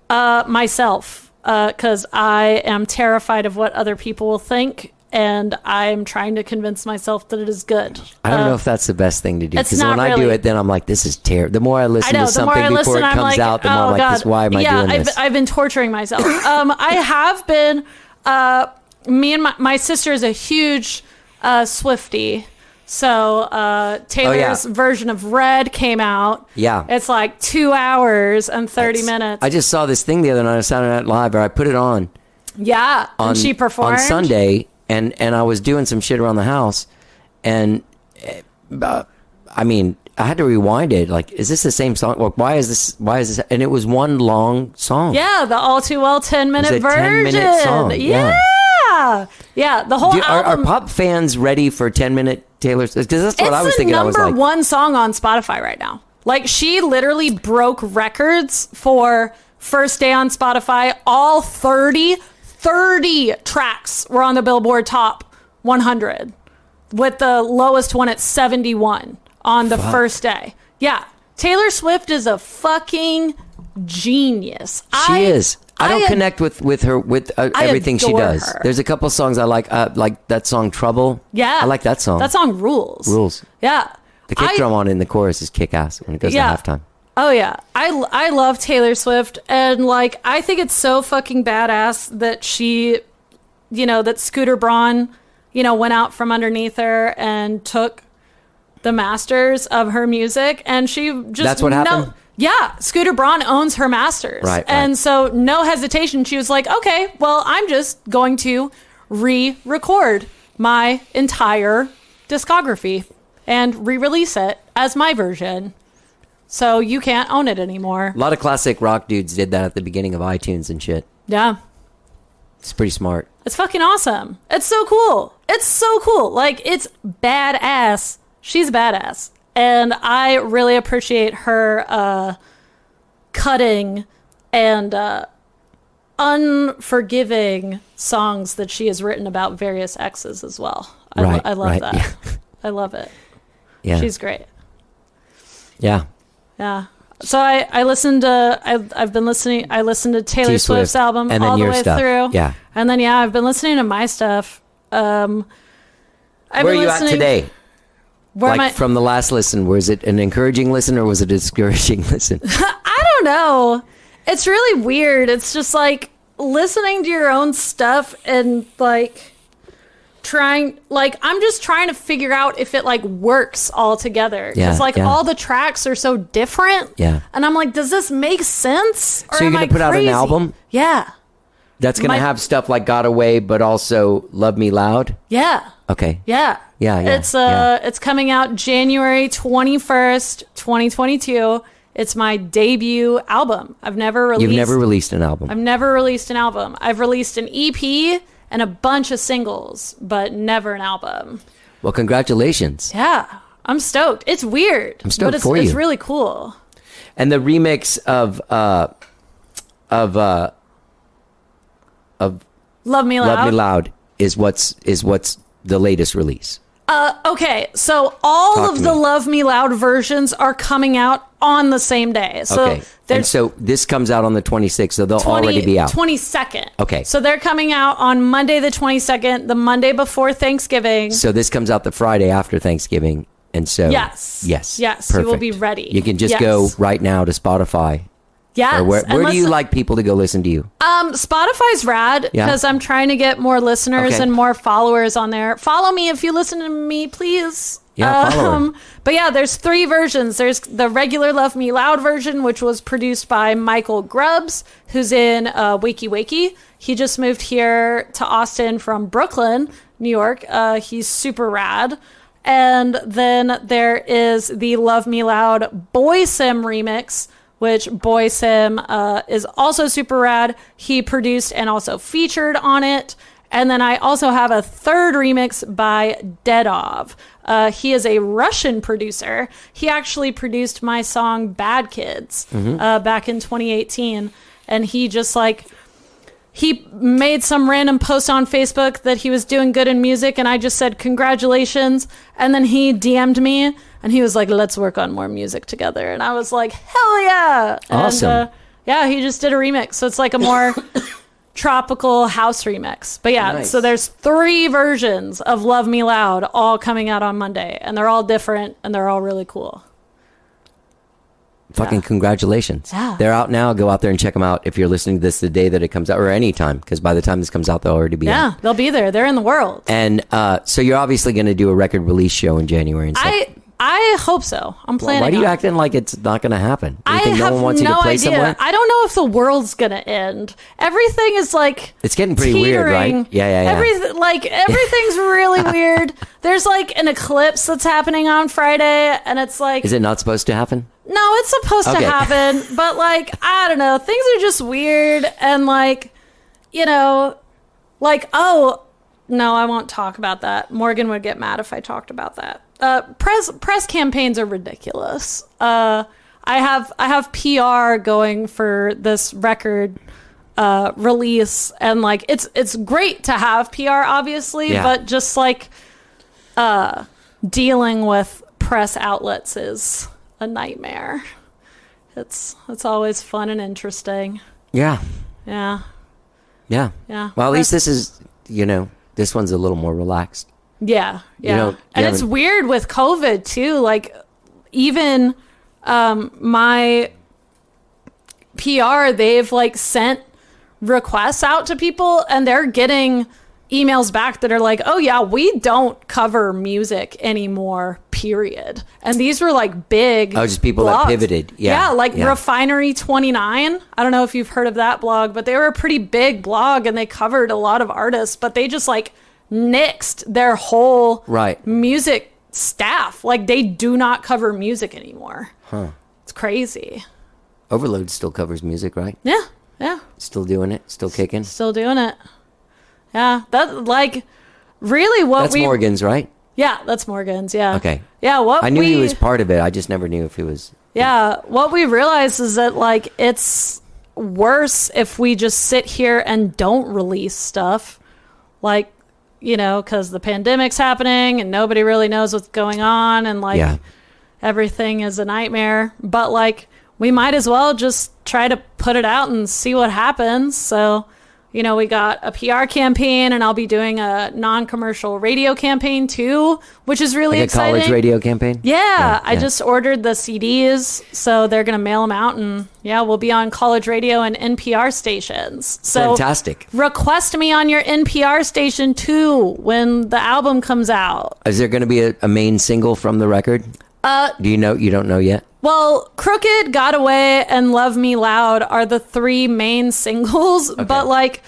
Myself, because I am terrified of what other people will think. And I'm trying to convince myself that it is good. I don't know if that's the best thing to do. Because when I do it, then I'm like, this is terrible. The more I listen to something before it comes out, the more I'm like, why am I doing this? I've been torturing myself. I have been, me and my sister is a huge Swiftie. So Taylor's version of Red came out. Yeah. It's like 2 hours and 30 minutes. I just saw this thing the other night on Saturday Night Live, or I put it on. Yeah. And she performed. On Sunday. And I was doing some shit around the house, and I mean, I had to rewind it. Like, is this the same song? Like, why is this? And it was one long song. Yeah, the All Too Well 10-minute It was a version. 10-minute song, Yeah, the whole Are album. pop fans ready for 10-minute Taylor Swift? Because that's what I was thinking. It's I the was number like, one song on Spotify right now. Like, she literally broke records for first day on Spotify. All 30 tracks were on the Billboard Top 100, with the lowest one at 71 on the first day. Yeah, Taylor Swift is a fucking genius. she is. I don't connect with her everything she adore does. her. There's a couple songs I like that song "Trouble." Yeah, I like that song. That song rules. Rules. Yeah, The kick drum on in the chorus is kick ass when it goes to halftime. Oh yeah, I love Taylor Swift, and like I think it's so fucking badass that she, that Scooter Braun, went out from underneath her and took the masters of her music, and she just That's what happened? Yeah, Scooter Braun owns her masters, Right. And so no hesitation, she was like, okay, well, I'm just going to re-record my entire discography and re-release it as my version. So you can't own it anymore. A lot of classic rock dudes did that at the beginning of iTunes and shit. Yeah. It's pretty smart. It's fucking awesome. It's so cool. It's so cool. Like, it's badass. She's badass. And I really appreciate her cutting and unforgiving songs that she has written about various exes as well. I love that. Yeah. I love it. Yeah. She's great. Yeah. Yeah. So I listened to I've been listening. I listened to Taylor T-Swift, Swift's album and then all the your way stuff. through. Yeah. And then I've been listening to my stuff. I've Where been are you at listening- today? Where am I? From the last listen, was it an encouraging listen or was it a discouraging listen? I don't know. It's really weird. It's just like listening to your own stuff and like I'm just trying to figure out if it like works all together. Yeah, Because yeah. all the tracks are so different. Yeah. And I'm like, does this make sense? Or So you're am gonna I put out an crazy? album? Yeah. That's going to have stuff like Got Away, but also Love Me Loud? Yeah. Okay. Yeah. Yeah. It's coming out January 21st, 2022. It's my debut album. You've never released an album. I've never released an album. I've released an EP and a bunch of singles, but never an album. Well, congratulations. Yeah. I'm stoked. It's weird. I'm stoked but for you. It's really cool. And the remix of Love Me Loud. Love Me Loud is what's the latest release. Okay, so all Talk of to the me. Love Me Loud versions are coming out on the same day. So Okay. And there's so this comes out on the 26th, so they'll already be out. 22nd. Okay. So they're coming out on Monday the 22nd, the Monday before Thanksgiving. So this comes out the Friday after Thanksgiving. And so Yes. Yes. Yes, you will perfect. be ready. You can just Yes. go right now to Spotify. Yes. Or where and do you listen- like people to go listen to you? Spotify's rad Yeah. because I'm trying to get more listeners Okay. and more followers on there. Follow me if you listen to me, please. Yeah, follow her. But yeah, there's 3 versions. There's the regular Love Me Loud version, which was produced by Michael Grubbs, who's in Wakey Wakey. He just moved here to Austin from Brooklyn, New York. He's super rad. And then there is the Love Me Loud Boy Sim remix, which Boy Sim is also super rad. He produced and also featured on it. And then I also have a 3rd remix by Dedov. He is a Russian producer. He actually produced my song Bad Kids back in 2018. And he just he made some random post on Facebook that he was doing good in music. And I just said, congratulations. And then he DM'd me and he was like, let's work on more music together. And I was like, hell yeah. Awesome. And, yeah, he just did a remix. So it's like a more tropical house remix. But yeah, Nice. so there's 3 versions of Love Me Loud all coming out on Monday. And they're all different and they're all really cool. Fucking congratulations. Yeah. They're out now. Go out there and check them out if you're listening to this the day that it comes out or any time, because by the time this comes out, they'll already be out. Yeah, they'll be there. They're in the world. And so you're obviously going to do a record release show in January and stuff. I hope so. I'm planning. Why are you on it. acting like it's not going to happen? You I think have no one wants you no to play idea. somewhere? I don't know if the world's gonna end. Everything is like It's getting pretty weird, right? teetering. Yeah. Everything's really weird. There's like an eclipse that's happening on Friday, and it's like Is it not supposed to happen? no, it's supposed Okay. to happen, but like I don't know. Things are just weird, and like oh no, I won't talk about that. Morgan would get mad if I talked about that. Press campaigns are ridiculous. I have PR going for this record release, and like it's great to have PR, obviously, Yeah. but just like dealing with press outlets is a nightmare. It's always fun and interesting. Yeah. Yeah. Yeah. Yeah. Well, at least this is, this one's a little more relaxed. Yeah, yeah. know, you And it's haven't- weird with COVID too. Like even my PR, they've like sent requests out to people, and they're getting emails back that are like, "Oh yeah, we don't cover music anymore." Period. And these were like big. Oh, just people that blogs. pivoted. Yeah, like yeah. Refinery 29. I don't know if you've heard of that blog, but they were a pretty big blog, and they covered a lot of artists. But they just like nixed their whole Right. music staff. Like they do not cover music anymore. Huh. It's crazy. Overload still covers music, right? Yeah, yeah. Still doing it, still kicking. Still doing it. Yeah, that like really what That's we. Morgan's, right? Yeah, that's Morgan's. Yeah. Okay. Yeah, what I knew we, he was part of it. I just never knew if he was. Yeah, what we realized is that like it's worse if we just sit here and don't release stuff, like because the pandemic's happening and nobody really knows what's going on, and like Yeah. everything is a nightmare. But like we might as well just try to put it out and see what happens. So. We got a PR campaign, and I'll be doing a non-commercial radio campaign too, which is really Like a exciting. college radio campaign? Yeah, I just ordered the CDs, so they're going to mail them out, and we'll be on college radio and NPR stations. So Fantastic. request me on your NPR station too when the album comes out. Is there going to be a main single from the record? Do you know? You don't know yet? Well, Crooked, Got Away, and Love Me Loud are the three main singles, but like,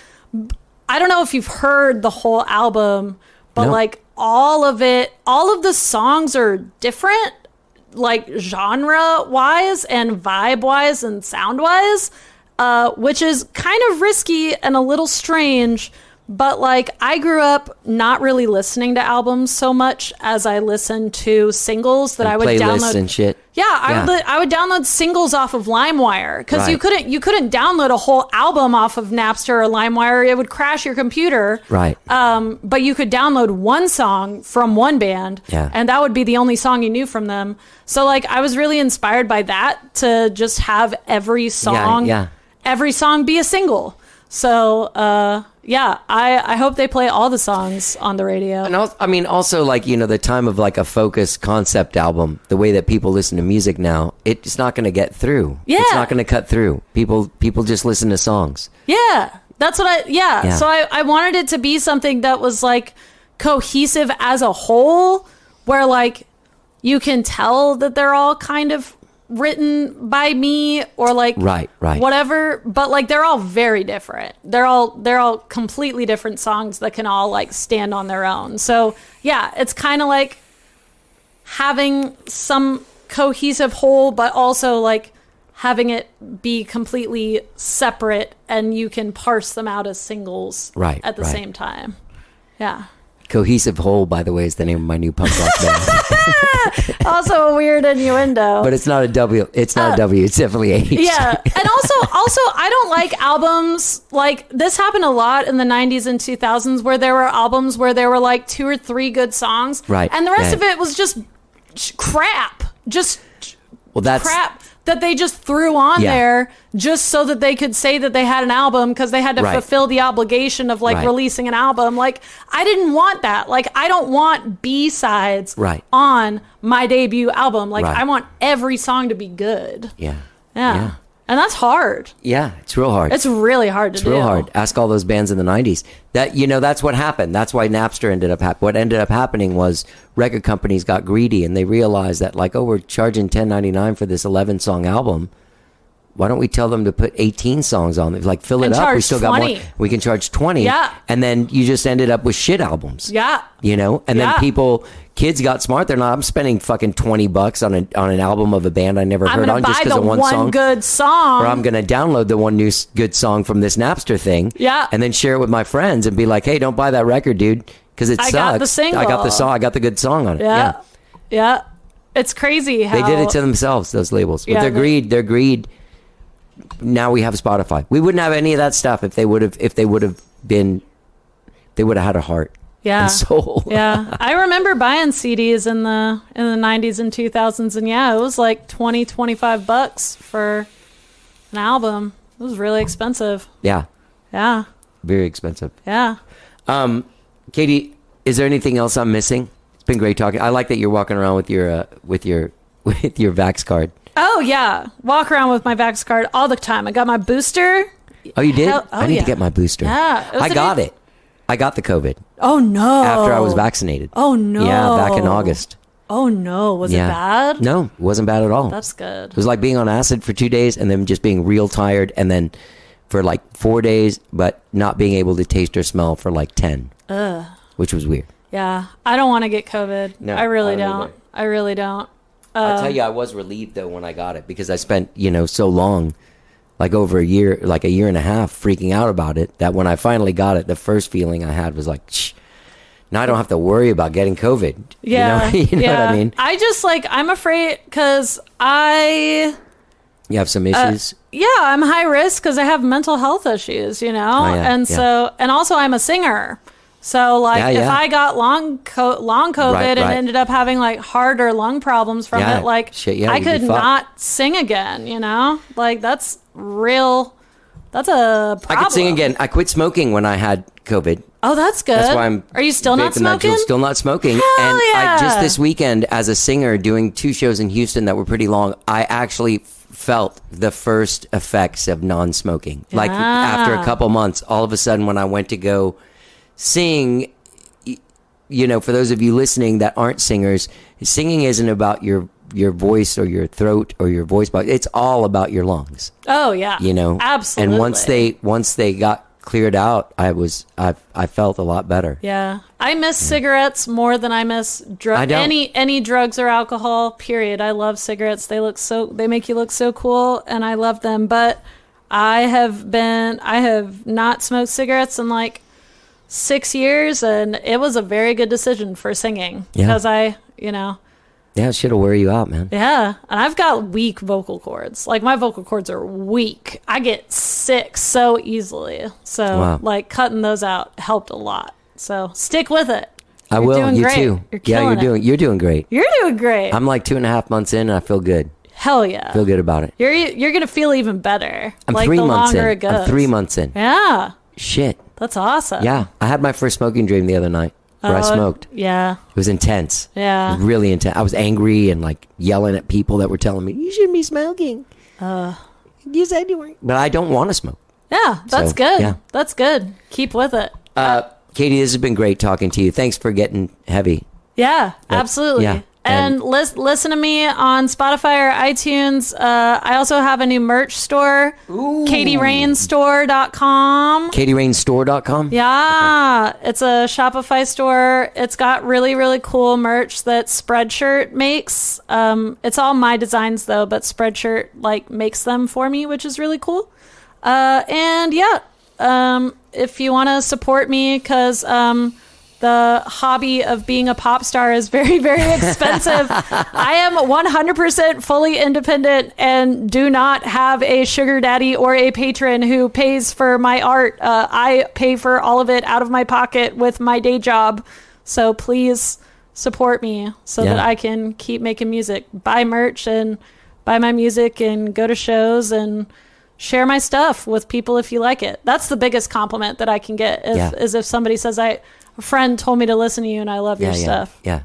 I don't know if you've heard the whole album, but No. like all of the songs are different, like genre-wise and vibe-wise and sound-wise, which is kind of risky and a little strange. But like I grew up not really listening to albums so much as I listened to singles that I would Playlists download and shit. Yeah, I would download singles off of LimeWire because you Right. couldn't download a whole album off of Napster or LimeWire. It would crash your computer. Right. But you could download one song from one band, Yeah. and that would be the only song you knew from them. So like I was really inspired by that to just have every song be a single. So I hope they play all the songs on the radio. And also like, the time of like a focused concept album, the way that people listen to music now, it's not going to get through. Yeah. It's not going to cut through. People just listen to songs. Yeah, that's what So I wanted it to be something that was like cohesive as a whole, where like you can tell that they're all kind of written by me or like Right. whatever, but like they're all very different. They're all completely different songs that can all like stand on their own. So yeah, it's kind of like having some cohesive whole, but also like having it be completely separate, and you can parse them out as singles at the same time. Yeah. Cohesive Whole, by the way, is the name of my new punk rock band. Also a weird innuendo. But it's not a W. It's not a W. It's definitely a H. Yeah. And also I don't like albums like this. Happened a lot in the 90s and 2000s where there were albums where there were like 2 or 3 good songs. Right. And the rest of it was just crap. Just crap that they just threw on there just so that they could say that they had an album because they had to fulfill the obligation of like releasing an album. Like I didn't want that. Like I don't want B-sides on my debut album. Like I want every song to be good. Yeah. Yeah. And that's hard. Yeah, it's real hard. It's really hard to do. It's real hard. Ask all those bands in the 90s. That, that's what happened. That's why Napster ended up happening. What ended up happening was record companies got greedy and they realized that, like, oh, we're charging $10.99 for this 11-song album. Why don't we tell them to put 18 songs on it? Like, fill it And up. We charge still 20. got more. We can charge 20. Yeah. And then you just ended up with shit albums. Yeah. And Yeah. then kids got smart. They're not, I'm spending fucking $20 on an album of a band I never I'm heard going on to just buy because the of one one song. good song. Or I'm going to download the one new good song from this Napster thing. Yeah. And then share it with my friends and be like, hey, don't buy that record, dude, because it sucks. got the single. I got the song. I got the good song on it. Yeah. Yeah. It's crazy how... They did it to themselves, those labels. With Yeah, their greed. Now we have Spotify. We wouldn't have any of that stuff if they would have had a heart Yeah. and soul. Yeah. I remember buying CDs in the 90s and 2000s, and yeah, it was like $20-25 for an album. It was really expensive. Yeah. Yeah. Very expensive. Yeah. Kady, is there anything else I'm missing? It's been great talking. I like that you're walking around with your Vax card. Oh yeah. Walk around with my Vax card all the time. I got my booster. Oh, you did? I I need to get my booster. Yeah. I got it. I got the COVID Oh no. after I was vaccinated. Oh no. Yeah, back in August. Oh no. Was Yeah. it bad? No, it wasn't bad at all. That's good. It was like being on acid for 2 days and then just being real tired, and then for like 4 days, but not being able to taste or smell for like 10. Which was weird. Yeah. I don't want to get COVID. No, I really I don't don't. either. I really don't. I'll tell you, I was relieved though when I got it, because I spent, so long, like over a year, like a year and a half, freaking out about it, that when I finally got it, the first feeling I had was like, shh, now I don't have to worry about getting COVID. Yeah. You know yeah. what I mean? I just I'm afraid because You have some issues. yeah, I'm high risk because I have mental health issues, Oh, yeah, and yeah. so, and also I'm a singer. So Yeah, if yeah. I got long COVID Right, and right. ended up having like heart or lung problems from Yeah, it, shit, yeah, I you'd be could fucked. not sing again, that's real. That's a problem. I could sing again. I quit smoking when I had COVID. Oh, that's good. That's why I'm. Are you still not vaping that smoking? Juul, still not smoking. Hell and I just yeah. this weekend, as a singer, doing 2 shows in Houston that were pretty long, I actually felt the first effects of non-smoking. Like after a couple months, all of a sudden, when I went to go sing, for those of you listening that aren't singers, singing isn't about your voice or your throat or your voice box. It's all about your lungs. Oh yeah. Absolutely. And once they got cleared out, I felt a lot better. Yeah. I miss cigarettes more than I miss I don't. any drugs or alcohol, period. I love cigarettes. They make you look so cool, and I love them. But I have not smoked cigarettes in like 6 years, and it was a very good decision for singing. Yeah. Because Yeah, it shit'll wear you out, man. yeah, and I've got weak vocal cords. Like, my vocal cords are weak. I get sick so easily. So, Wow. cutting those out helped a lot. So, stick with it. I You're will. doing You great. too. You're Yeah, killing it. you're doing great. You're doing great. I'm like 2.5 months in, and I feel good. Hell yeah. Feel good about it. You're gonna feel even better. I'm like 3 the months longer in. it goes. I'm 3 months in. Yeah, Shit. that's awesome. Yeah, I had my first smoking dream the other night where I smoked. Yeah. It was intense. Yeah. It was really intense. I was angry and like yelling at people that were telling me, you shouldn't be smoking. You said you weren't. But I don't want to smoke. Yeah, that's So, good. yeah. That's good. Keep with it. Kady, this has been great talking to you. Thanks for getting heavy. Yeah, absolutely. yeah. And listen to me on Spotify or iTunes. I also have a new merch store, KadyRainStore.com. KadyRainStore.com? Yeah, it's a Shopify store. It's got really, really cool merch that Spreadshirt makes. It's all my designs though, but Spreadshirt makes them for me, which is really cool. And yeah, if you want to support me, because the hobby of being a pop star is very, very expensive. I am 100% fully independent and do not have a sugar daddy or a patron who pays for my art. I pay for all of it out of my pocket with my day job. So please support me so that I can keep making music. Buy merch and buy my music and go to shows and share my stuff with people if you like it. That's the biggest compliment that I can get is if somebody says, a friend told me to listen to you and I love your stuff. Yeah.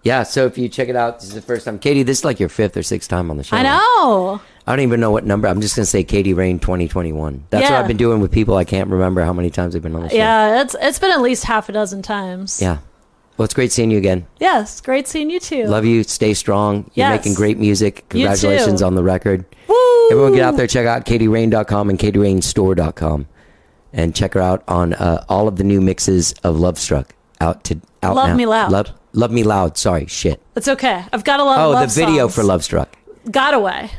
Yeah, so if you check it out, this is the first time. Kady, this is like your 5th or 6th time on the show. I know. I don't even know what number. I'm just going to say Kady Rain 2021. That's what Yeah. I've been doing with people. I can't remember how many times they've been on the show. Yeah, it's been at least half a dozen times. Yeah. Well, it's great seeing you again. Yes, great seeing you too. Love you. Stay strong. You're Yes. making great music. You Congratulations too. on the record. Woo! Everyone get out there, check out KadyRain.com and KadyRainStore.com. And check her out on all of the new mixes of Love Struck. Out Love now. Me Loud. Love Me Loud. Sorry, shit. It's okay. I've got a lot of Oh, love the video songs. for Love Struck. Got Away.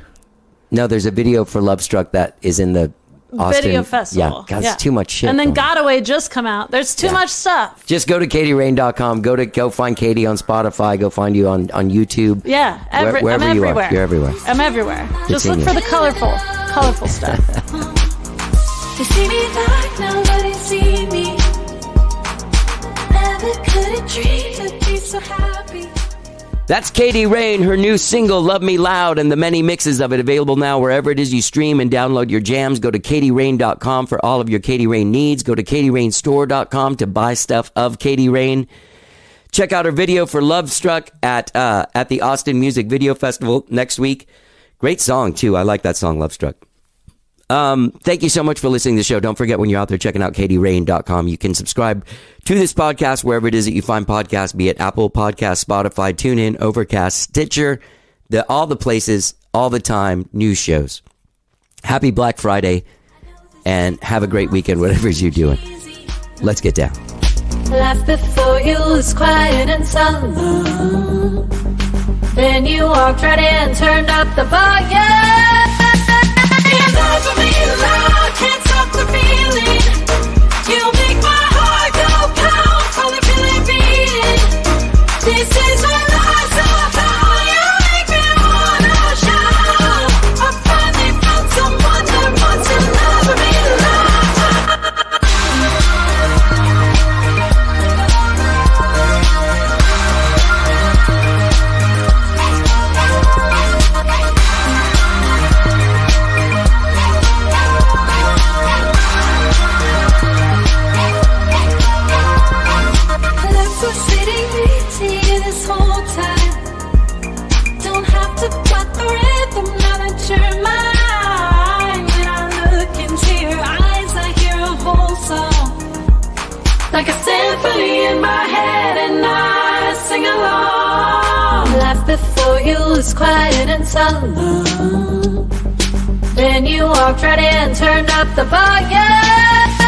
No, there's a video for Love Struck that is in the Austin Video festival. Yeah, God, it's too much shit. And then going on. Got Away just come out. There's too much stuff. Just go to KadyRain.com. Go find Kady on Spotify. Go find you on YouTube. Yeah, Wherever I'm you everywhere. are. You're everywhere. I'm everywhere. Just seeing look you. for the colorful stuff. They see me like nobody see me. Never could have dreamed to be so happy. That's Kady Rain, her new single, Love Me Loud, and the many mixes of it available now wherever it is you stream and download your jams. Go to KadyRain.com for all of your Kady Rain needs. Go to KadyRainStore.com to buy stuff of Kady Rain. Check out her video for Love Struck at the Austin Music Video Festival next week. Great song, too. I like that song, Love Struck. Thank you so much for listening to the show. Don't forget, when you're out there checking out KadyRain.com, you can subscribe to this podcast wherever it is that you find podcasts, be it Apple Podcasts, Spotify, TuneIn, Overcast, Stitcher, all the places, all the time, news shows. Happy Black Friday, and have a great weekend, whatever it is you're doing. Let's get down. Life before you was quiet and sullen. Then you walked right in, turned up the volume. You love me loud, can't stop the feeling. You make my heart go pound, feel it really beating. This is my life somehow. You make me wanna shout. I finally found someone that wants to love me loud. Love was sitting with you this whole time. Don't have to fight the rhythm now that you're mine. When I look into your eyes, I hear a whole song, like a symphony in my head, and I sing along. Life before you was quiet and sullen. Then you walked right in, turned up the volume.